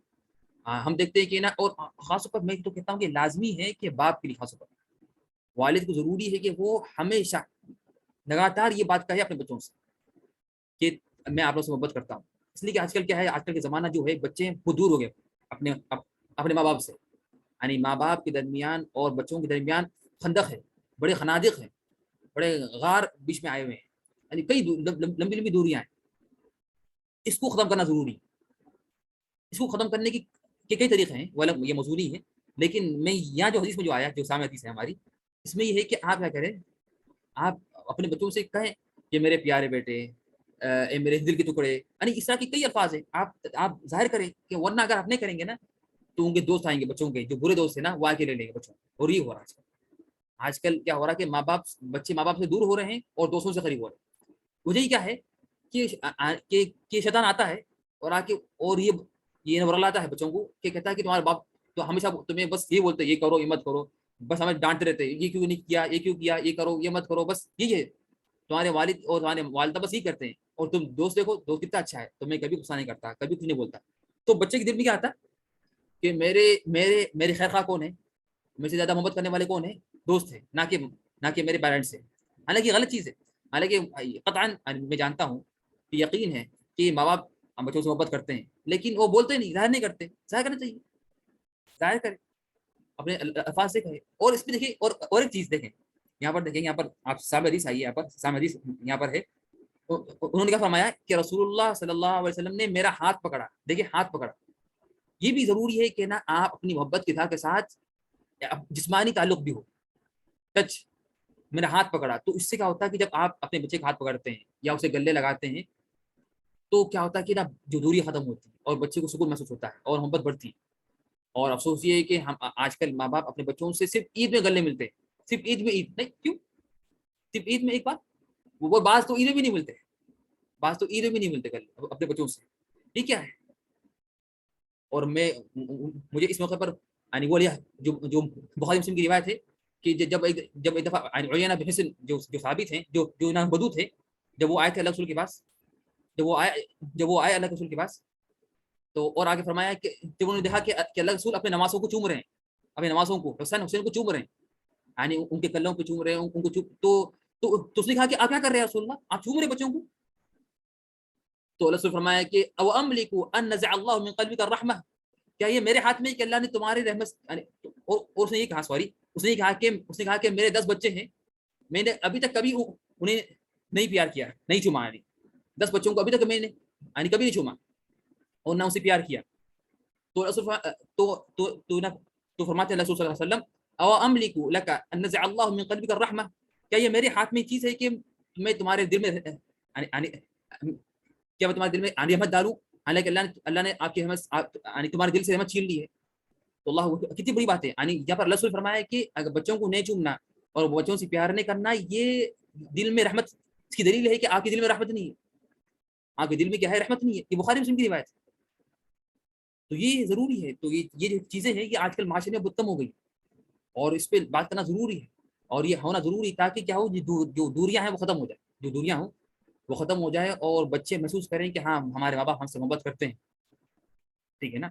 ہم دیکھتے ہیں کہ نا، اور خاص طور پر میں تو کہتا ہوں کہ لازمی ہے کہ باپ کے لیے خاص طور پر والد کو ضروری ہے کہ وہ ہمیشہ لگاتار یہ بات کہے اپنے بچوں سے کہ میں آپ لوگوں سے محبت کرتا ہوں۔ اس لیے کہ آج کل کیا ہے، آج کل کے زمانہ جو ہے، بچے وہ دور ہو گئے اپنے ماں باپ سے، یعنی ماں باپ کے درمیان اور بچوں کے درمیان خندق ہے، بڑے خنادق ہیں، بڑے غار بیچ میں آئے ہوئے ہیں، یعنی کئی لمبی لمبی دوریاں ہیں۔ اس کو ختم کرنا ضروری ہے۔ اس کو ختم کرنے کے کئی طریقے ہیں، وہ یہ موضوعی ہے، لیکن میں یہاں جو حدیث میں جو آیا، جو سامنے حدیث ہے ہماری، اس میں یہ ہے کہ آپ کیا کریں، آپ اپنے بچوں سے کہیں کہ میرے پیارے بیٹے، اے میرے دل کے ٹکڑے، یعنی اس طرح کے کئی الفاظ ہیں، آپ ظاہر کریں کہ ورنہ اگر آپ نہیں کریں گے نا تو ان کے دوست آئیں گے، بچوں کے جو برے دوست ہیں نا وہ آ کے لے لیں گے بچوں۔ اور یہ ہو رہا ہے آج کل کیا ہو رہا ہے کہ بچے ماں باپ سے دور ہو رہے ہیں اور دوستوں سے قریب ہو رہے ہیں۔ وجہ ہی کیا ہے کہ شیطان آتا ہے اور آ کے اور یہ نور لاتا ہے بچوں کو، کہ کہتا ہے کہ تمہارا باپ تو ہمیشہ تمہیں بس یہ بولتے یہ کرو یہ مت کرو، بس ہمیں ڈانٹتے رہتے، یہ کیوں نہیں کیا، یہ کیوں کیا، یہ کرو یہ مت کرو، بس یہی ہے تمہارے والد اور تمہارے والدہ بس یہ کرتے ہیں۔ اور تم دوست دیکھو، دوست کتنا اچھا ہے، تمہیں کبھی غصہ نہیں کرتا، کبھی کچھ نہیں بولتا۔ تو بچے کے دل میں کیا آتا کہ میرے خیر خواہ کون ہے، مجھ سے زیادہ محبت کرنے والے کون ہیں؟ دوست ہیں، نہ کہ میرے پیرنٹس ہیں۔ حالانکہ غلط چیز ہے، حالانکہ قطعاً میں جانتا ہوں کہ یقین ہے کہ ماں باپ بچوں سے محبت کرتے ہیں، لیکن وہ بولتے نہیں، ظاہر نہیں کرتے۔ ظاہر کرنا چاہیے، ظاہر کریں، اپنے الفاظ سے کہیں۔ اور اس پہ دیکھیں، اور ایک چیز دیکھیں، یہاں پر دیکھیں، یہاں پر آپ سامع حدیث آئی ہے، یہاں پر سامع حدیث یہاں پر ہے، انہوں نے کیا فرمایا کہ رسول اللہ صلی اللہ علیہ وسلم نے میرا ہاتھ پکڑا۔ دیکھیں، ہاتھ پکڑا، یہ بھی ضروری ہے کہ نا آپ اپنی محبت کے اظہار کے ساتھ جسمانی تعلق بھی ہو, ٹچ, میرا ہاتھ پکڑا, تو اس سے کیا ہوتا ہے کہ جب آپ اپنے بچے کا ہاتھ پکڑتے ہیں یا اسے گلے لگاتے ہیں تو کیا ہوتا ہے کہ نا جو دوری ختم ہوتی ہے اور بچے کو سکون محسوس ہوتا ہے اور محبت بڑھتی ہے. اور افسوس یہ ہے کہ ہم آج کل ماں باپ اپنے بچوں سے صرف عید میں گلے ملتے ہیں, صرف عید میں, عید نہیں کیوں, صرف عید میں ایک بار, وہ بعض تو عیدیں بھی نہیں ملتے, بعض تو عیدیں بھی نہیں ملتے گلے اپنے بچوں سے, یہ کیا ہے. اور مجھے اس موقع پر یعنی وہ جو بخاری مسلم کی روایت ہے کہ جب ایک دفعہ عیینہ بن حصن جو ثابت ہیں, جو نام بدو تھے, جب وہ آئے تھے اللہ رسول کے پاس, جب وہ آئے اللہ کے رسول کے پاس, تو اور آگے فرمایا کہ جب انہوں نے دیکھا کہ اللہ رسول اپنے نمازوں کو چوم رہے ہیں, اپنے نمازوں کو حسین کو چوم رہے ہیں, یعنی ان کے کلوں پہ چوم رہے ہیں, ان کو تو اس نے کہا کہ آپ کیا کر رہے ہیں رسول اللہ, آپ چوم رہے بچوں کو. تو اللہ رسول فرمایا کہ او املک ان نزع اللہ من قلبک الرحمہ, کیا یہ میرے ہاتھ میں کہ اللہ نے تمہاری رحمت, اور اس نے یہ کہا, سوری, اس نے کہا کہ میرے 10 بچے ہیں, میں نے ابھی تک کبھی انہیں نہیں پیار کیا, نہیں چوما, 10 بچوں کو ابھی تک میں نے کبھی نہیں چوما اور نہ اسے پیار کیا. تو تو فرماتے ہیں رسول صلی اللہ علیہ وسلم او املک لك ان نزع الله من قلبك الرحمه, کیا یہ میرے ہاتھ میں چیز ہے کہ میں تمہارے دل میں کیا میں تمہارے دل میں رحمت ڈالوں, حالانکہ اللہ نے آپ کی رحمت تمہارے دل سے رحمت چھین لی ہے. تو اللہ کتنی بڑی بات ہے. یعنی یہاں پر اللہ رسول فرمایا کہ اگر بچوں کو نہیں چومنا اور بچوں سے پیار نہیں کرنا, یہ دل میں رحمت, اس کی دلیل ہے کہ آپ کے دل میں رحمت نہیں ہے, آپ کے دل میں کیا ہے, رحمت نہیں ہے. یہ بخاری مسلم کی روایت ہے. تو یہ ضروری ہے. تو یہ جو چیزیں ہیں یہ آج کل معاشرے میں بہت کم ہو گئی, اور اس پہ بات کرنا ضروری ہے, اور یہ ہونا ضروری ہے تاکہ کیا ہو, جو دوریاں ہیں وہ ختم ہو جائے, جو دوریاں ہوں وہ ختم ہو جائے, اور بچے محسوس کریں کہ ہاں ہمارے ماں باپ ہم سے محبت کرتے ہیں, ٹھیک ہے نا.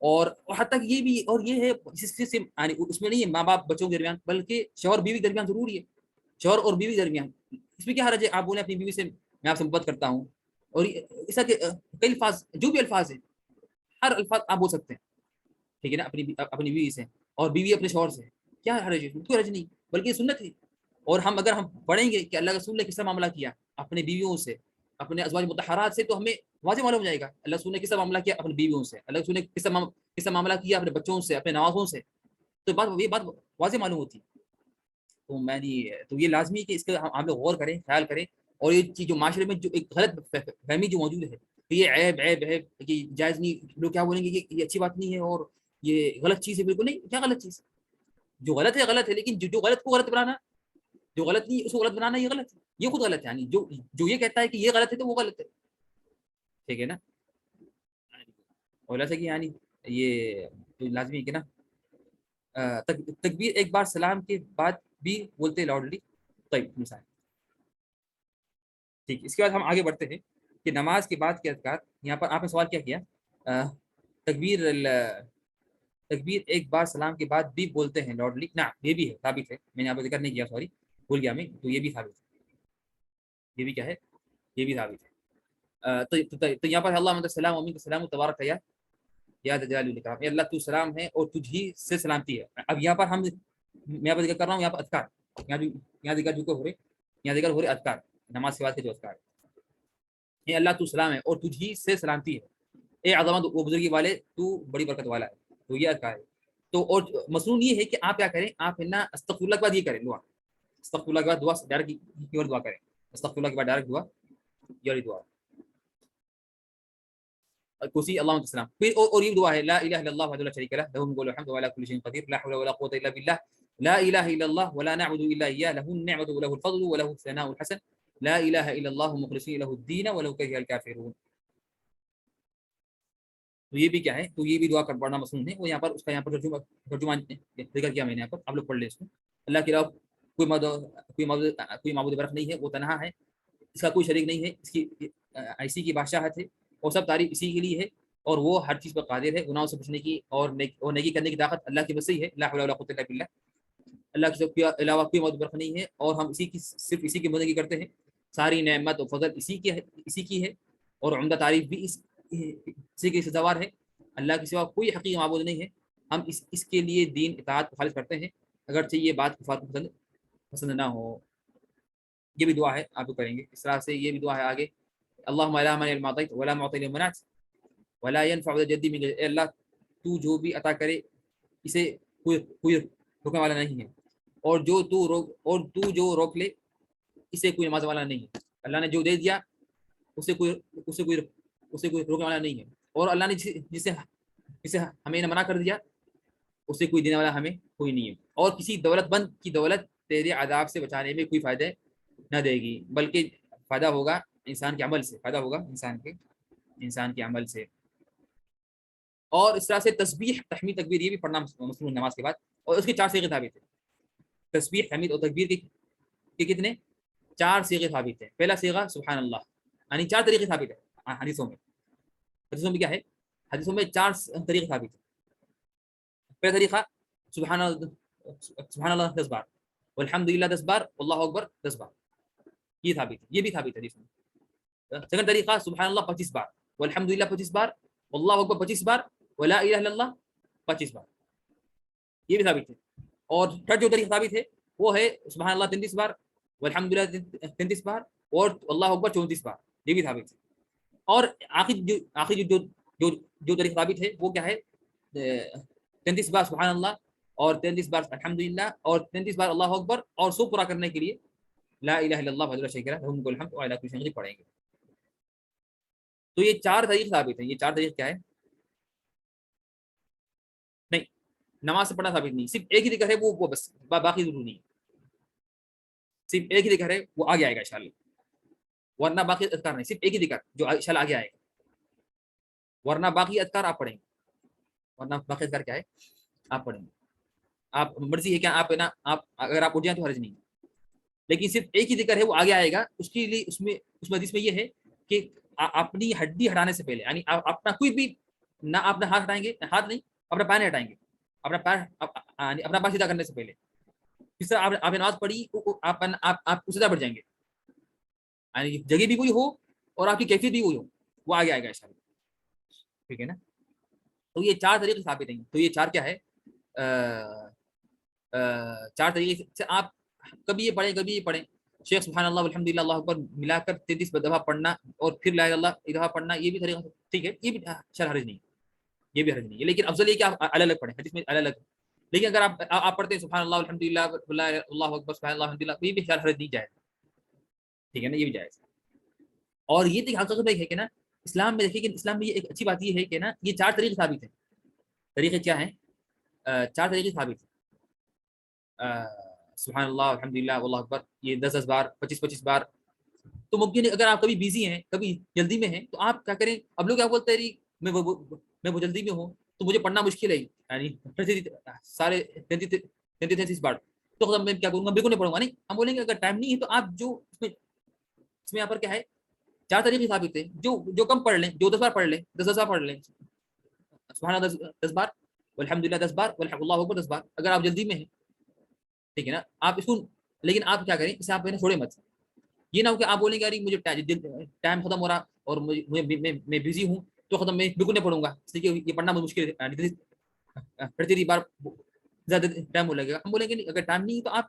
اور حتیٰ یہ بھی, اور یہ ہے اس میں نہیں ہے ماں باپ بچوں کے درمیان, بلکہ شوہر بیوی کے درمیان ضروری ہے, شوہر اور بیوی کے درمیان. اس میں کیا حرج ہے, آپ بولیں اپنی بیوی سے میں آپ سے محبت کرتا ہوں, اور ایسا کہ کئی الفاظ, جو بھی الفاظ ہیں, ہر الفاظ آپ بول سکتے ہیں, ٹھیک ہے نا, اپنی بیوی سے, اور بیوی اپنے شوہر سے, کیا حرج ہے, کوئی حرج نہیں, بلکہ سنت ہے. اور اگر ہم پڑھیں گے کہ اللہ کے رسول نے کس طرح معاملہ کیا اپنے بیویوں سے, اپنے ازواج مطہرات سے, تو ہمیں واضح معلوم ہو جائے گا اللہ رسول نے کس طرح معاملہ کیا اپنی بیویوں سے, اللہ رسول نے کس طرح معاملہ کیا اپنے بچوں سے, اپنے نوازوں سے, تو یہ بات واضح معلوم ہوتی. تو یہ لازمی ہے کہ اس کا ہم لوگ غور کریں, خیال کریں. اور یہ چیز جو معاشرے میں جو ایک غلط فہمی جو موجود ہے کہ یہ عیب ہے کہ جائز نہیں, لوگ کیا بولیں گے کہ یہ اچھی بات نہیں ہے اور یہ غلط چیز ہے. بالکل نہیں, کیا غلط چیز, جو غلط ہے, لیکن جو غلط کو غلط بنانا, جو غلط نہیں اس کو غلط بنانا, یہ غلط ہے, یہ خود غلط ہے. یعنی جو یہ کہتا ہے کہ یہ غلط ہے تو وہ غلط ہے, ٹھیک ہے نا. اور ایسا کہ یعنی یہ تو لازمی ہے کہ نا تکبیر ایک بار سلام کے بعد بھی بولتے لاؤڈلی. طيب مثال, ٹھیک, اس کے بعد ہم آگے بڑھتے ہیں کہ نماز کے بعد کے اذکار. یہاں پر آپ نے سوال کیا کیا, تکبیر تکبیر ایک بار سلام کے بعد بھی بولتے ہیں لاؤڈلی. نا یہ بھی ہے, ثابت ہے, میں نے آپ کو ذکر نہیں کیا, سوری بھول گیا میں, تو یہ بھی ثابت ہے, یہ بھی کیا ہے, یہ بھی ثابت ہے. تو یہاں پر اللہ السلام و منک السلام تبارک یا جلال الاکرام, اے اللہ تو سلام ہے اور تجھ ہی سے سلامتی ہے. اب یہاں پر میں یہاں پر ذکر کر رہا ہوں, یہاں پر اذکار, یہاں ذکر جو ہو رہے, یہاں ذکر ہو رہے اذکار, نماز کے بعد کے جو اذکار. اے اللہ تو سلام ہے اور تجھ ہی سے سلامتی ہے, اے عظمت و بزرگی والے تو بڑی برکت والا ہے. تو یہ اذکار ہے. تو اور مصنون یہ ہے کہ آپ کیا کریں, آپ ہے نا استغفر اللہ کے بعد یہ کریں دعا, استغفر اللہ کے بعد دعا ڈائریکٹ کی دعا کریں, استغفر اللہ کے بعد ڈائریکٹ دعا, یہ دعا کرسی اللهم السلام. اور یہ دعا ہے لا الہ الا اللہ وحده لا شریک له له الملك وله الحمد وعلى كل شيء قدير لا حول ولا قوه الا بالله لا اله الا الله ولا نعبد الا اياه له النعمه وله الفضل وله الثناء الحسن لا اله الا الله مخلصين له الدين ولو كره الكافرون. تو یہ بھی کیا ہے, تو یہ بھی دعا کر پڑھنا مصنون ہے. وہ یہاں پر اس کا یہاں پر ترجمہ ذکر کیا میں نے یہاں پر, آپ لوگ پڑھ لیں اس کو. اللہ کے علاوہ کوئی معبود برحق نہیں ہے, وہ تنہا ہے, اس کا کوئی شریک نہیں ہے, اس کی اسی کی بادشاہت ہے اور سب تعریف اسی کے لیے ہے, اور وہ ہر چیز پر قادر ہے. گناہوں سے بچنے کی اور نیکی کرنے کی طاقت اللہ کی بس ہی ہے, لا حول ولا قوت الا باللہ. اللہ کے علاوہ کوئی معبود برحق نہیں ہے, اور ہم صرف اسی کی بندگی کرتے ہیں. ساری نعمت و فضل اسی کی ہے, اور عمدہ تعریف بھی اسی کی سزاوار ہے. اللہ کے سوا کوئی حقیقی معبود نہیں ہے. ہم اس کے لیے دین اطاعت خالص کرتے ہیں, اگرچہ یہ بات کفار کو پسند نہ ہو. یہ بھی دعا ہے, آپ کریں گے اس طرح سے. یہ بھی دعا ہے آگے, اللہم لا مانع لما اعطیت ولا معطی لما منعت ولا ينفع ذا الجد منک, اے اللہ تو جو بھی عطا کرے اسے کوئی روکنے والا نہیں ہے، اور جو روک لے اسے کوئی نماز والا نہیں ہے. اللہ نے جو دے دیا اسے کوئی روکنے والا نہیں ہے، اور اللہ نے جسے ہمیں منع کر دیا اسے کوئی دینے والا ہمیں کوئی نہیں ہے. اور کسی دولت مند کی دولت تیرے عذاب سے بچانے میں کوئی فائدہ نہ دے گی، بلکہ فائدہ ہوگا انسان کے عمل سے، فائدہ ہوگا انسان کے عمل سے. اور اس طرح سے تسبیح، تحمید، تکبیر یہ بھی پڑھنا مسنون نماز کے بعد. اور اس کے 4 صیغے ثابت ہیں. تسبیح، تحمید اور تکبیر کے کتنے؟ 4 صیغے ثابت ہیں. پہلا صیغہ سبحان اللہ، یعنی 4 طریقے ثابت ہیں حدیثوں میں کیا ہے؟ حدیثوں میں 4 طریقے ثابت ہیں. پہلا طریقہ سبحان اللہ 10 بار، والحمدللہ 10 بار، واللہ اکبر 10 بار، یہ ثابت ہے، یہ بھی ثابت ہے حدیث میں. سیکنڈ طریقہ سبحان اللہ 25 بار، والحمدللہ 25 بار، واللہ اکبر 25 بار، ولا الہ الا اللہ 25 بار، یہ بھی ثابت ہے. اور تھرڈ جو طریقہ ثابت ہے وہ ہے سبحان اللہ 33 بار، والحمدللہ 33 بار، اور اللہ اکبر 34 بار، یہ بھی ثابت ہے. اور آخری جو طریقہ ثابت ہے وہ کیا ہے؟ 33 بار سبحان اللہ، اور 33 بار الحمدللہ، اور 33 بار اللہ اکبر، اور سو پورا کرنے کے لیے لا الہ الا اللہ وحدہ لا شریک لہ لہ الملک والحمد وعلی کل شیء قدیر پڑھیں گے. تو یہ 4 طریقے ثابت ہیں. یہ 4 طریقے کیا ہے؟ نہیں، نماز سے پڑھنا ثابت نہیں، صرف ایک ہی ذکر ہے وہ بس، باقی ضرور نہیں. صرف ایک ہی ذکر ہے، وہ آگے آئے گا انشاءاللہ، ورنہ باقی اذکار نہیں. صرف ایک ہی ذکر جو انشاءاللہ آگے آئے گا، ورنہ باقی اذکار آپ پڑھیں گے. ورنہ باقی اذکار کیا ہے؟ آپ پڑھیں گے. آپ مرضی ہے کیا، آپ ہے نا، آپ اگر آپ اٹھ جائیں تو حرج نہیں، لیکن صرف ایک ہی ذکر ہے وہ آگے آئے گا. اس کے لیے اس حدیث میں یہ ہے کہ اپنی ہڈی ہٹانے سے پہلے، یعنی آپ اپنا کوئی بھی نہ اپنا ہاتھ ہٹائیں گے، ہاتھ نہیں، اپنا پیر نہیں ہٹائیں گے، اپنا پیر سیدھا کرنے سے پہلے. جس طرح آپ نے نماز پڑھی آپ سیدھا بڑھ جائیں گے، یعنی جگہ بھی وہی ہو اور آپ کی کیفیت بھی وہی ہو، وہ آگے آئے گا انشاءاللہ. ٹھیک ہے نا؟ تو یہ 4 طریقے ثابت ہیں. تو یہ 4 کیا ہے؟ 4 طریقے سے آپ کبھی یہ پڑھیں کبھی یہ پڑھیں. شیخ سبحان اللہ والحمدللہ اللہ اکبر ملا کر 33 دفعہ پڑھنا، اور پھر لا الہ الا اللہ ایک دفعہ پڑھنا، یہ بھی طریقہ ٹھیک ہے، یہ بھی شرح حرج نہیں، یہ بھی حرج نہیں ہے. لیکن افضل یہ کہ آپ الگ الگ پڑھیں، حدیث میں الگ الگ. لیکن اگر آپ پڑھتے ہیں سبحان اللہ والحمدللہ اللہ اکبر سبحان اللہ الحمدللہ، یہ بھی شرح حرج نہیں جائز. ٹھیک ہے نا؟ یہ بھی جائز. اور یہ دیکھ حقیقت ہے کہ نا اسلام میں، دیکھیے کہ اسلام میں یہ ایک اچھی بات یہ ہے کہ نا یہ 4 طریقے ثابت ہیں. طریقے کیا ہیں؟ 4 طریقے ثابت ہیں. سبحان اللہ الحمدللہ واللہ اکبر، یہ 10 بار، 25 بار. تو ممکن ہے اگر آپ کبھی بیزی ہیں، کبھی جلدی میں ہیں، تو آپ کیا کریں؟ اب لوگ کیا بولتے ہیں میں وہ جلدی میں ہوں تو مجھے پڑھنا مشکل ہے، یعنی سارے 33 بار تو میں کیا کروں گا؟ بالکل نہیں پڑھوں گا. نہیں، ہم بولیں گے اگر ٹائم نہیں ہے تو آپ جو اس میں یہاں پر کیا ہے 4 طریقے ثابت ہیں. جو کم پڑھ لیں، جو 10 بار پڑھ لیں، 10 بار پڑھ لیں سبحان اللہ 10 بار، والحمدللہ 10 بار، واللہ اکبر 10 بار، اگر آپ جلدی میں ہیں. ٹھیک ہے نا؟ آپ اس کو، لیکن آپ کیا کریں، اسے آپ چھوڑے مت. یہ نہ ہو کہ آپ بولیں گے مجھے ٹائم ختم ہو رہا اور میں بزی ہوں تو ختم، میں بالکل نہیں پڑھوں گا، اس لیے یہ پڑھنا مشکل ہے، 33 بار زیادہ ٹائم ہو لگے گا. ہم بولیں گے اگر ٹائم نہیں ہے تو آپ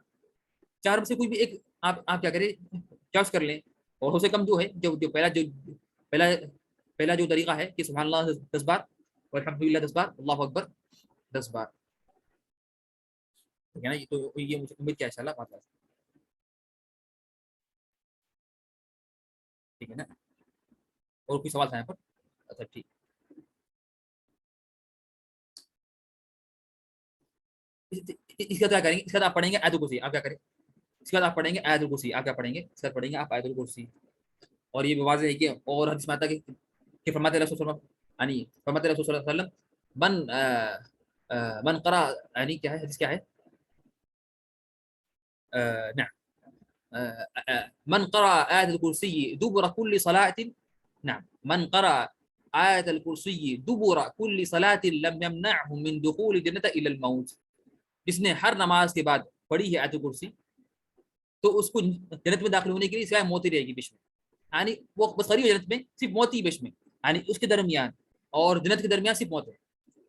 4 میں سے کوئی بھی ایک آپ کیا کریں، چوائس کر لیں. اور ہو سے کم جو ہے جو پہلا جو طریقہ ہے کہ سبحان اللہ 10 بار، والحمدللہ 10 بار، اللہ اکبر 10 بار. ٹھیک ہے نا؟ تو یہ مجھے امید کیا انشاءاللہ بات ہے. ٹھیک ہے نا؟ اور کوئی سوال تھا یہاں پر؟ اچھا ٹھیک. اس کا کیا کریں گے؟ اس کا آپ پڑھیں گے آیت الکرسی. آپ کیا کریں؟ اس کے بعد آپ پڑھیں گے آیت الکرسی. آپ کیا پڑھیں گے؟ اس کا پڑھیں گے آپ آیت الکرسی. اور یہ بھی واضح ہے کہ، اور حدیث میں آتا ہے کہ فرماتے رسول صلی اللہ علیہ وسلم من قرأ، یعنی کیا ہے حدیث کیا ہے؟ نعم، من قرأ آية الكرسي دبر كل صلاة، نعم، من قرأ آية الكرسي دبر كل صلاة لم يمنعه من دخول الجنة إلى الموت. جس نے ہر نماز کے بعد پڑھی ہے آیت الکرسی تو اس کو جنت میں داخل ہونے کے لیے سوائے موت ہی رہے گی بیچ میں، یعنی وہ بس قریب جنت میں، صرف موت ہی بیچ میں، یعنی اس کے درمیان اور جنت کے درمیان صرف موت ہے.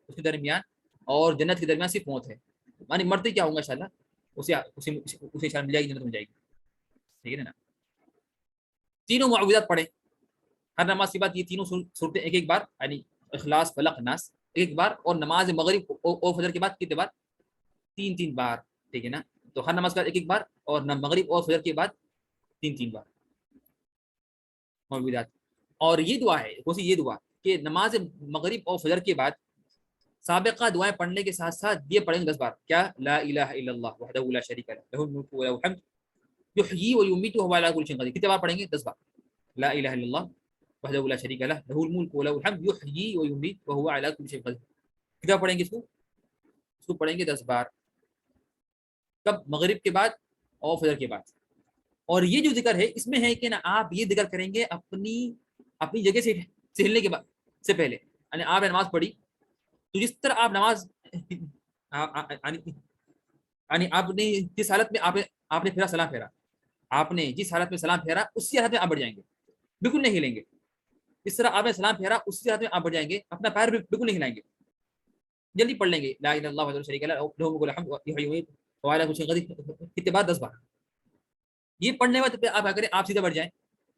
اس کے درمیان اور جنت کے درمیان صرف موت ہے، یعنی مرتے کیا ہوں گا انشاءاللہ اسے انشاءاللہ مل جائے گی، جنت مل جائے گی. ٹھیک ہے نا؟ تینوں معوذات پڑھیں ہر نماز کے بعد. یہ تینوں صورتیں ایک بار، یعنی اخلاص، فلق، ناس ایک بار. اور نماز مغرب اور فجر کے بعد کتنے بار؟ 3 بار, ٹھیک ہے نا. تو ہر نماز کے بعد 1 بار, اور مغرب اور فجر کے بعد 3 بار موجودات. اور یہ دعا ہے, کون سی یہ دعا, کہ نماز مغرب اور فجر کے بعد سابقہ دعائیں پڑھنے کے ساتھ ساتھ یہ پڑھیں گے 10 بار. کیا؟ لا الہ الا اللہ وحدہ لا شریک لہ لہ الملک و لہ الحمد یحیی و یمیت وہو علی کل شیء قدیر. کتنے بار پڑھیں گے؟ 10 بار. لا الہ الا اللہ وحدہ لا شریک لہ لہ الملک و لہ الحمد یحیی و یمیت وہو علی کل شیء قدیر. کتنا پڑھیں گے اس کو پڑھیں گے 10 بار. کب؟ مغرب کے بعد اور فجر کے بعد. اور یہ جو ذکر ہے اس میں ہے کہ نا آپ یہ ذکر کریں گے اپنی جگہ سے ہلنے کے بعد سے پہلے. یعنی آپ نے نماز پڑھی تو جس طرح آپ نماز یعنی آپ نے جس حالت میں آپ نے پھیرا سلام پھیرا, آپ نے جس حالت میں سلام پھیرا اسی حالت میں آپ بڑھ جائیں گے, بالکل نہیں ہلیں گے. اس طرح آپ نے سلام پھیرا اسی حالت میں آپ بڑھ جائیں گے, اپنا پیر بالکل نہیں ہلائیں گے, جلدی پڑھ لیں گے لا الہ الا اللہ وحدہ لا شریک لہ لہ الملک و لہ الحمد یحیی و یمیت وہو علی کل شیء قدیر. کتنے بار؟ 10 بار. یہ پڑھنے کے بعد آپ کیا کریں, آپ سیدھے بڑھ جائیں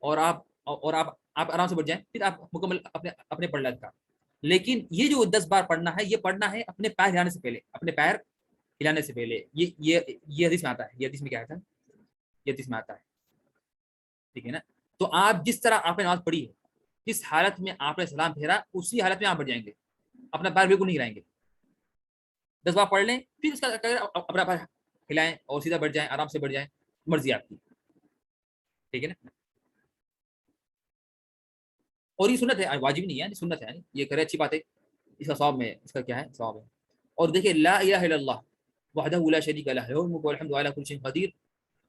اور آپ آرام سے بڑھ جائیں, پھر آپ مکمل اپنے پڑھ لیں کا. لیکن یہ جو 10 بار پڑھنا ہے, یہ پڑھنا ہے اپنے پیر ہلانے سے پہلے, اپنے پیر ہلانے سے پہلے. یہ حدیث میں آتا ہے. یہ حدیث میں کیا آتا ہے؟ یہ حدیث میں آتا ہے, ٹھیک ہے نا. تو آپ جس طرح آپ نے نماز پڑھی ہے, جس حالت میں آپ نے سلام پھیرا اسی حالت میں آپ بڑھ جائیں گے, اپنا پیر بالکل نہیں ہلائیں گے. 10 بار پڑھ لیں, پھر اس کا اپنا پیر ہلائیں اور سیدھا بڑھ جائیں, آرام سے بڑھ جائیں, مرضی آپ کی, ٹھیک ہے نا. اور یہ سنت ہے, واجب نہیں ہے, سنت ہے. یہ کرے اچھی بات ہے, اس کا ثواب میں اس کا کیا ہے ثواب ہے. اور دیکھیں لا الہ الا اللہ وحدہ لا شریک لہ لہ الملک والحمد علی کل شیء قدیر,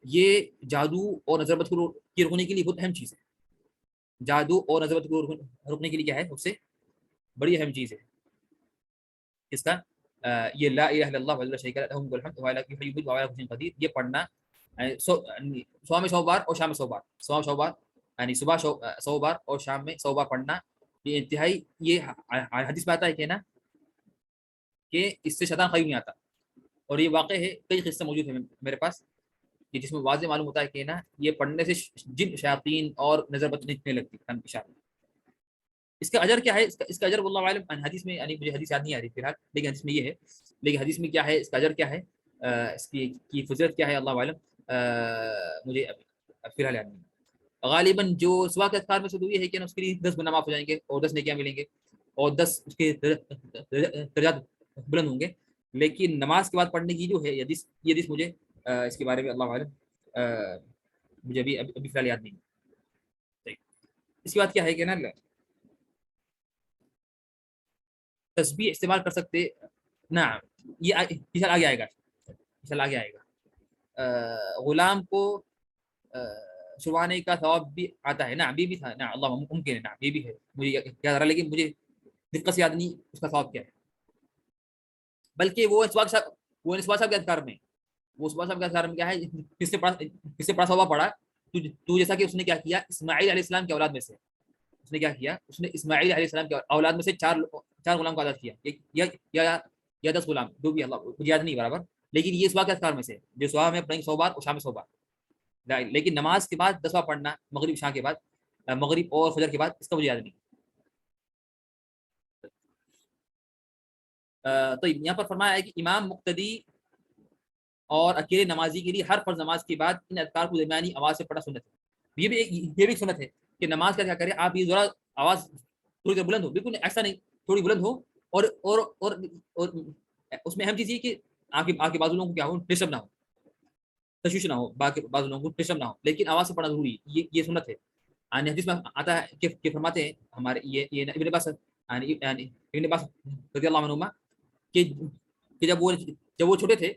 یہ جادو اور نظر بد کو روکنے کے لیے بہت اہم چیز ہے. جادو اور نظر بد کو روکنے کے لیے کیا ہے, سب سے بڑی اہم چیز ہے اس کا یہ لا الہ الا اللہ وحدہ لا شریک لہ لہ الملک والحمد علی کل شیء قدیر. یہ پڑھنا صبح میں 100 بار اور شام میں 100 بار. صبح 100 بار یعنی صبح 100 بار اور شام میں 100 بار پڑھنا. یہ انتہائی, یہ حدیث میں آتا ہے کہ نا کہ اس سے شیطان خرید نہیں آتا. اور یہ واقع ہے, کئی قصے موجود ہیں میرے پاس کہ جس میں واضح معلوم ہوتا ہے کہ نا یہ پڑھنے سے جن شیاطین اور نظر بد نہیں لگتی انشاءاللہ. اس کا اجر کیا ہے؟ اس کا اجر واللہ عالم. حدیث میں, یعنی مجھے حدیث یاد نہیں آ رہی فی الحال, لیکن حدیث میں یہ ہے. لیکن حدیث میں کیا ہے, اس کا اجر کیا ہے, اس کی فضیلت کیا ہے, اللہ عالم, مجھے فی الحال یاد نہیں. غالباً جو صبح کے اذکار میں سے یہ ہے کہ اس کے لیے 10 گنا معاف ہو جائیں گے اور 10 نیکیاں ملیں گے اور 10 اس کے درجات بلند ہوں گے. لیکن نماز کے بعد پڑھنے کی جو ہے یہ حدیث مجھے اس کے بارے میں اللہ عالم مجھے ابھی فی الحال یاد نہیں. اس کے بعد کیا ہے کہ نا تسبیح استعمال کر سکتے نا, یہ آگے آئے گا. غلام کو چھڑوانے کا ثواب بھی آتا ہے نا, بھی تھا نا, اللہ ممکن ہے نا, یہ بھی ہے, مجھے یاد آ رہا, لیکن مجھے دقت سے یاد نہیں اس کا ثواب کیا ہے. بلکہ وہ اس صاحب کے اذکار میں, کیا ہے, کس سے پڑھا ثواب پڑھا تو جیسا کہ اس نے کیا کیا, اسماعیل علیہ السلام کی اولاد میں سے اس نے کیا کیا, اس نے اسماعیل علیہ السلام کی اولاد میں سے 4 غلام کو آزاد کیا, یا 10 غلام, جو بھی, اللہ مجھے یاد نہیں برابر. لیکن یہ صبح کے اذکار میں سے جو صبح میں پڑھیں 100 بار اور شام میں 100 بار. لیکن نماز کے بعد 10 بار پڑھنا, مغرب شام کے بعد, مغرب اور فجر کے بعد, اس کا مجھے یاد نہیں. تو یہاں پر فرمایا ہے کہ امام مقتدی اور اکیلے نمازی کے لیے ہر فرض نماز کے بعد ان اذکار کو درمیانی آواز سے پڑھنا سنت ہے. یہ بھی ایک سنت ہے کہ نماز کا کیا کرے, آپ یہ ذرا آواز تھوڑی دیر بلند ہو, بالکل ایسا نہیں, تھوڑی بلند ہو, اور اس میں اہم چیز یہ کہ آپ کے بازو لوگوں کو کیا ہو, ڈسٹرب نہ ہو, تشویش نہ ہو, باقی بازو لوگوں کو ڈسٹرب نہ ہو, لیکن آواز سے پڑھنا ضروری ہے. یہ سنت ہے. حدیث میں آتا ہے کہ فرماتے ہیں ہمارے یہ ابن عباس رضی اللہ عنہما کہ جب وہ چھوٹے تھے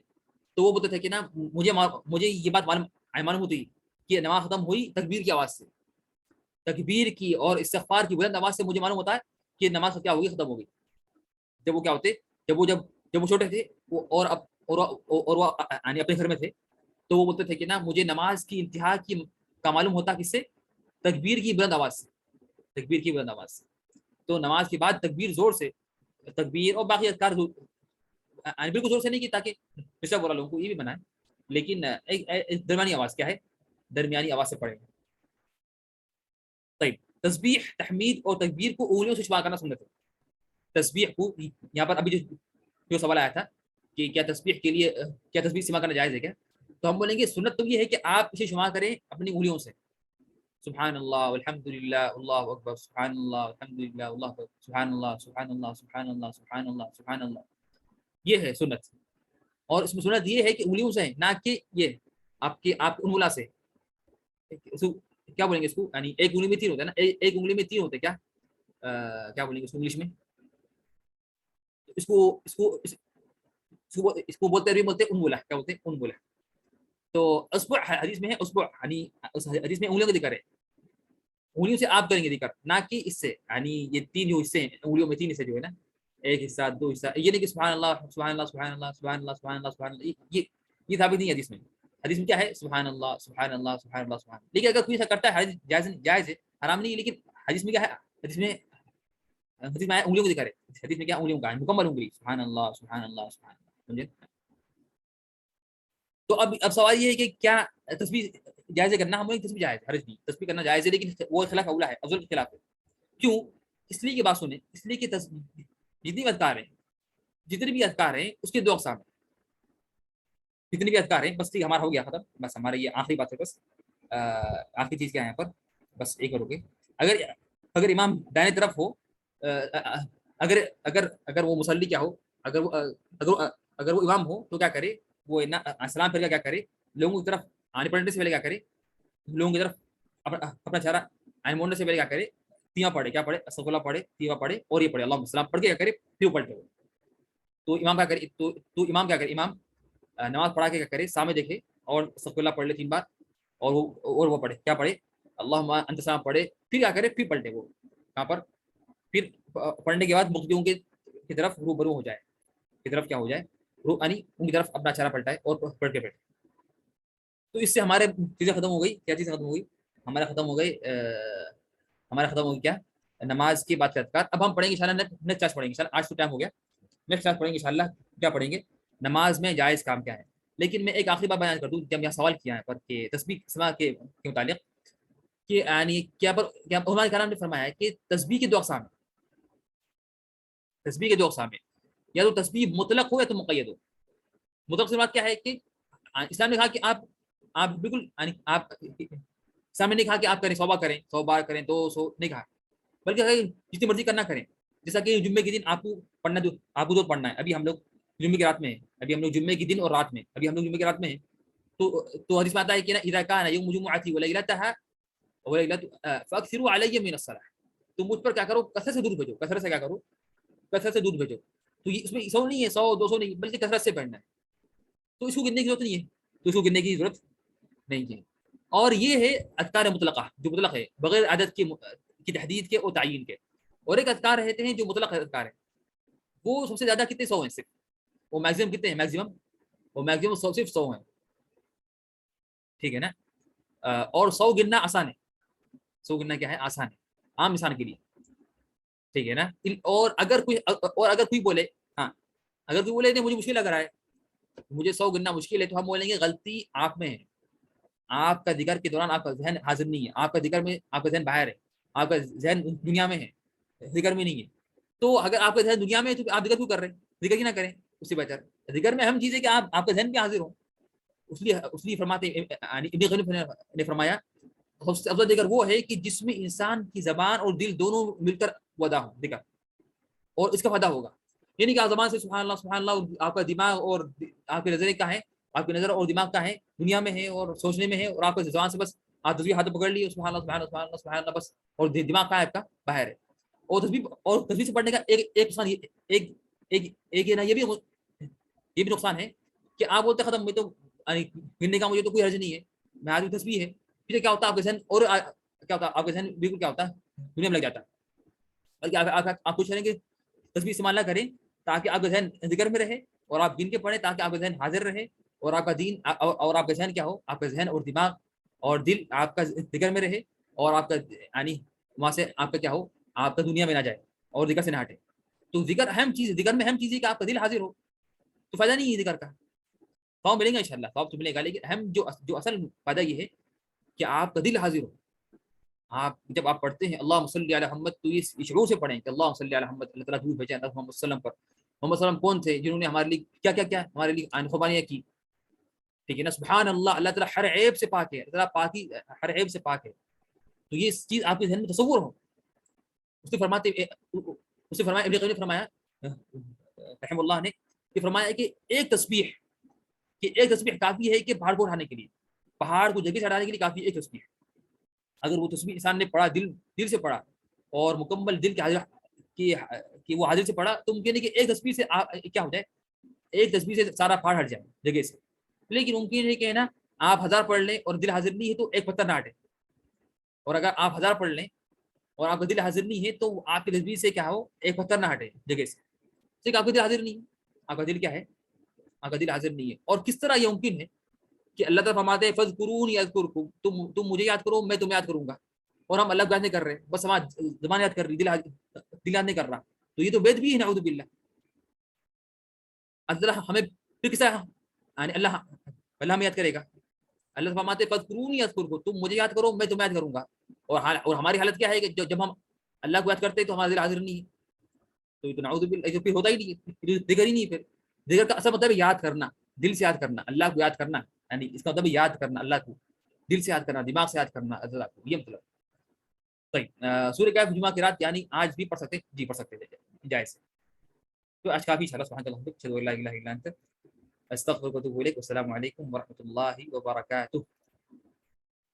تو وہ بولتے تھے کہ نا مجھے یہ بات معلوم ہوتی کہ نماز ختم ہوئی تکبیر کی آواز سے, تکبیر کی اور استغفار کی بلند آواز سے مجھے معلوم ہوتا ہے کہ نماز کیا ہوگی, ختم ہوگی. جب وہ کیا ہوتے, جب وہ چھوٹے تھے اور وہ اپنے گھر میں تھے تو وہ بولتے تھے کہ نا مجھے نماز کی انتہا کا معلوم ہوتا کس سے, تکبیر کی بلند آواز سے, تکبیر کی بلند آواز سے. تو نماز کے بعد تکبیر زور سے, تکبیر اور باقی اذکار بالکل زور سے نہیں کی تاکہ ڈسٹرب ہو رہا لوگوں کو, یہ بھی بنائے, لیکن ایک درمیانی آواز, کیا ہے, درمیانی آواز سے پڑھیں. طيب تسبیح, تحمید اور تکبیر کو انگلیوں سے شمار کرنا سنت ہے. تسبیح کو یہاں پر ابھی جو سوال آیا تھا کہ کیا تسبیح کے لیے کیا تسبیح استعمال کرنا جائز ہے کیا؟ تو ہم بولیں گے سنت تو یہ ہے کہ آپ اسے شمار کریں اپنی انگلیوں سے، سبحان اللہ والحمد للہ اللہ اکبر، سبحان اللہ الحمد للہ اللہ اکبر، سبحان اللہ سبحان اللہ سبحان اللہ سبحان اللہ سبحان اللہ، یہ ہے سنت۔ اور اس میں سنت یہ ہے کہ انگلیوں سے ہے، نہ کہ یہ آپ انگلا سے، کیا بولیں گے اس کو، یعنی ایک انگلی میں تین ہوتا ہے نا، ایک انگلی میں تین ہوتے کیا کیا بولیں گے اس کو انگلش میں، اس کو بولتے انگلا، کیا بولتے ہیں انگلا۔ تو اصبع حدیث میں ہے، اصبع یعنی حدیث میں انگلیوں کا ذکر ہے، انگلیوں سے آپ کریں گے ذکر، نہ کہ اس سے، یعنی یہ تین جو حصے ہیں انگلیوں میں، تین حصے جو ہے نا، ایک حصہ دو حصہ، یہ نہیں کہ سبحان اللہ سبحان اللہ سبحان اللہ سبحان اللہ سبحان اللہ سبحان اللہ، یہ ثابت نہیں ہے حدیث میں۔ حدیث میں کیا ہے سبحان اللہ سبحان اللہ سبحان اللہ سبحان اللہ، لیکن اگر کوئی ایسا کرتا ہے جائز ہے، حرام نہیں ہے، لیکن حدیث میں کیا ہے، حدیث میں انگلیوں کو ذکر ہے، حدیث میں کیا انگلیوں کا ہے، مکمل انگلی، سبحان اللہ سبحان اللہ سبحان اللہ، سمجھے؟ تو اب سوال یہ ہے کہ کیا تسبیح جائز ہے کرنا؟ ہم لوگ تسبیح جائز ہے، حرج نہیں، تسبیح کرنا جائز ہے، لیکن وہ خلاف اولا ہے، افضل کے خلاف ہے۔ کیوں؟ اس لیے کہ بات سنیں، اس لیے کہ جتنی بھی اذکار ہیں، جتنے بھی اذکار ہیں اس کے دو اقسام ہیں، جتنے بھی اذکار ہیں، بس ٹھیک ہمارا ہو گیا ختم، بس ہمارا یہ آخری بات ہے، بس آخری چیز کیا ہے یہاں پر، بس ایک کرو گے، اگر امام دائیں طرف ہو، اگر اگر اگر وہ مصلی کیا ہو، اگر وہ امام ہو تو کیا کرے، وہ سلام پھر کیا کرے، لوگوں کی طرف آنے پڑھنے سے پہلے کیا کرے، لوگوں کی طرف اپنا چہرہ آنے موڑنے سے پہلے کیا کرے، تیواں پڑھے، کیا پڑھے، استغفر اللہ پڑھے، تیواں پڑھے، اور یہ پڑھے اللہم السلام پڑھ کے کیا کرے، پھر پلٹے۔ تو امام کیا کرے، تو امام کیا کرے، امام نماز پڑھا کے کیا کرے، سامنے دیکھے اور استغفر اللہ پڑھ لے 3 بار، اور وہ پڑھے، کیا پڑھے، اللہم انت السلام پڑھے، پھر کیا کرے، پھر پلٹے، وہ کہاں پر، پھر پڑھنے کے بعد مقتدیوں کی طرف روبرو ہو جائے، کی طرف کیا ہو جائے، یعنی ان کی طرف اپنا چہرہ پلٹائے اور پڑھ کے بیٹھے۔ تو اس سے ہمارے چیزیں ختم ہو گئی، کیا چیزیں ختم ہو گئی، ہمارا ختم ہو گئی، ہمارا ختم ہو گئی کیا، نماز کی بات کرتا۔ اب ہم پڑھیں گے انشاءاللہ، نیکسٹ کلاس پڑھیں گے انشاءاللہ، آج تو ٹائم ہو گیا، نیکسٹ کلاس پڑھیں گے انشاءاللہ، کیا پڑھیں گے، نماز میں جائز کام کیا ہے۔ لیکن میں ایک آخری بات بیان کر دوں، جب یہاں سوال کیا ہے پر کہ تسبیح سما کے متعلق، کہ یعنی کیا علماء کرام نے فرمایا ہے کہ تسبیح کے دو اقسام ہیں، تسبیح کے دو اقسام ہیں، یا تو تسبیح مطلق ہو یا تو مقید ہو۔ مطلق سے بات کیا ہے کہ اسلام نے کہا کہ آپ بالکل، یعنی آپ اسلام نے نہیں کہا کہ آپ کریں 100 بار کریں، 100 بار کریں، 200 نہیں کہا، بلکہ جتنی مرضی کرنا کریں۔ جیسا کہ جمعے کے دن آپ کو پڑھنا، آپ کو پڑھنا ہے، ابھی ہم لوگ جمعے کی رات میں ہیں، ابھی ہم لوگ جمعے کے دن اور رات میں، ابھی ہم لوگ جمعے کی رات میں ہیں، تو حدیث میں آتا ہے کہ اذا کان یوم جمعۃ ولیلتها فاکثروا علی من الصلاۃ، تو مجھ پر کیا کرو، کثرت سے دودھ بھیجو، کثرت سے کیا کرو، کثرت سے دودھ بھیجو۔ تو اس میں 100 نہیں ہے، 100 200 نہیں، بلکہ کثرت سے پڑھنا ہے، تو اس کو گننے کی ضرورت نہیں ہے، تو اس کو گننے کی ضرورت نہیں ہے۔ اور یہ ہے اذکار مطلقہ، جو مطلق ہے بغیر عدد کی تحدید کے اور تعین کے، اور ایک اذکار رہتے ہیں جو مطلق اذکار ہے، وہ سب سے زیادہ کتنے 100 ہیں صرف، وہ میکسیمم کتنے ہیں، میکسیمم وہ میکسیمم صرف 100 ہیں، ٹھیک ہے نا۔ اور 100 گننا آسان ہے، 100 گننا کیا ہے، آسان ہے عام انسان کے لیے، ٹھیک ہے نا۔ اور اگر کوئی بولے، ہاں اگر کوئی بولے مجھے مشکل لگ رہا ہے، مجھے 100 گننا مشکل ہے، تو ہم بولیں گے غلطی آپ میں ہے، آپ کا ذکر کے دوران آپ کا ذہن حاضر نہیں ہے، آپ کا ذکر میں آپ کا ذہن باہر ہے، آپ کا ذہن دنیا میں ہے، ذکر میں نہیں ہے۔ تو اگر آپ کا ذہن دنیا میں ہے تو آپ ذکر کیوں کر رہے ہیں، ذکر ہی نہ کریں، اس سے بہتر ذکر میں اہم چیز ہے کہ آپ کا ذہن بھی حاضر ہو، اس لیے فرماتے ابن قیم نے فرمایا سب سے افضل ذکر وہ ہے کہ جس میں انسان کی زبان اور دل دونوں مل کر ادا ہو ذکر، اور اس کا فائدہ ہوگا، یعنی کہ آپ زبان سے سبحان اللہ سبحان اللہ، آپ کا دماغ اور آپ کی نظر کا ہے، آپ کی نظر اور دماغ کا ہے دنیا میں ہے اور سوچنے میں ہے، اور آپ کی زبان سے بس آپ تصویر ہاتھ پکڑ لی سبحان اللہ سبحان اللہ سبحان اللہ سبحان اللہ بس، اور دماغ کا ہے آپ کا باہر ہے۔ اور تصویر سے پڑھنے کا ایک نقصان، ایک نا یہ بھی نقصان ہے کہ آپ بولتے ختم، میں تو گننے کا مجھے تو کوئی حرج نہیں ہے، میں آدمی تصویر ہے، پھر کیا ہوتا ہے آپ کا ذہن، اور کیا ہوتا ہے آپ کا ذہن بالکل کیا ہوتا ہے، دنیا میں لگ جاتا ہے۔ بلکہ آپ کوشش کریں کہ تصویر استعمال نہ کریں، تاکہ آپ کا ذہن ذکر میں رہے، اور آپ گن کے پڑھیں تاکہ آپ کا ذہن حاضر رہے، اور آپ کا دین اور آپ کا ذہن کیا ہو، آپ کا ذہن اور دماغ اور دل آپ کا ذکر میں رہے، اور آپ کا یعنی وہاں سے آپ کا کیا ہو، آپ کا دنیا میں نہ جائے اور ذکر سے نہ ہٹے۔ تو ذکر اہم چیز ہے، ذکر میں اہم چیز ہے کہ آپ کا دل حاضر ہو، تو فائدہ نہیں ہے ذکر کا، ثواب ملے گا انشاءاللہ، ثواب تو ملے گا، لیکن اہم جو اصل فائدہ یہ ہے کہ آپ کا دل حاضر ہو۔ آپ جب آپ پڑھتے ہیں اللہم صلی علی محمد، تو اس شعور سے پڑھیں کہ اللہم صلی علی محمد، اللہ تعالیٰ درود بھیجے اللہ محمد صلی اللہ علیہ وسلم پر، محمد صلی اللہ علیہ وسلم کون تھے جنہوں نے ہمارے لیے کیا کیا کیا ہمارے لیے قربانیاں کی. ٹھیک ہے نا. سبحان اللہ, اللہ تعالیٰ ہر عیب سے پاک ہے, اللہ تعالیٰ پاکی ہر عیب سے پاک ہے. تو یہ چیز آپ کے ذہن میں تصور ہو. اس نے فرمایا ابن قیم نے فرمایا رحم اللہ نے یہ فرمایا کہ ایک تسبیح کافی ہے کہ پہاڑ کو اٹھانے کے لیے, پہاڑ کو جگہ سے ہٹانے کے لیے کافی ایک تسبیح. اگر وہ تسبیح انسان نے پڑھا دل سے پڑھا اور مکمل دل کہ وہ حاضر سے پڑھا, تو ممکن ہے کہ ایک تسبیح سے کیا ہو جائے, ایک تسبیح سے سارا پہاڑ ہٹ جائے جگہ سے. لیکن ممکن ہے کہ نا آپ 1000 پڑھ لیں اور دل حاضر نہیں ہے تو ایک پتھر نہ ہٹے, اور اگر آپ 1000 پڑھ لیں اور آپ کا دل حاضر نہیں ہے تو آپ کی تسبیح سے کیا ہو, ایک پتھر نہ ہٹے جگہ سے. ٹھیک, آپ کا دل حاضر نہیں ہے, آپ کا دل کیا ہے, آپ کا دل حاضر نہیں ہے. اور کس طرح یہ ممکن ہے کہ اللہ تعالیٰ فرماتے ہیں فَاذْكُرُونِي أَذْكُرْكُمْ, تم مجھے یاد کرو میں تمہیں یاد کروں گا, اور ہم اللہ کو یاد نہیں کر رہے, بس ہماری زبان یاد کر رہی, دل یاد نہیں کر رہا. تو یہ تو وید بھی ہے, نعوذ باللہ. اللہ ہمیں پھر کس طرح یعنی اللہ ہمیں یاد کرے گا. اللہ فرماتے ہیں فَاذْكُرُونِي أَذْكُرْكُمْ, تم مجھے یاد کرو میں تمہیں یاد کروں گا. اور ہماری حالت کیا ہے کہ جب ہم اللہ کو یاد کرتے ہیں تو ہمارا دل حاضر نہیں ہے. تو یہ تو نعوذ باللہ پھر ہوتا ہی نہیں ہے, ذکر ہی نہیں ہے. پھر ذکر کا اصل مطلب ہے یاد کرنا, دل سے یاد کرنا, اللہ کو یاد کرنا, یعنی اس کا مطلب یاد کرنا, اللہ کو دل سے یاد کرنا, دماغ سے یاد کرنا اللہ کو, یہ مطلب. طيب سورہ کہف جمعہ کی رات یعنی آج بھی پڑھ سکتے, جی پڑھ سکتے تھے جائز. تو آج کافی انشاءاللہ سبحان اللہ اشهد ان لا اله الا انت استغفرك واتوب اليك والسلام علیکم ورحمۃ اللہ وبرکاتہ.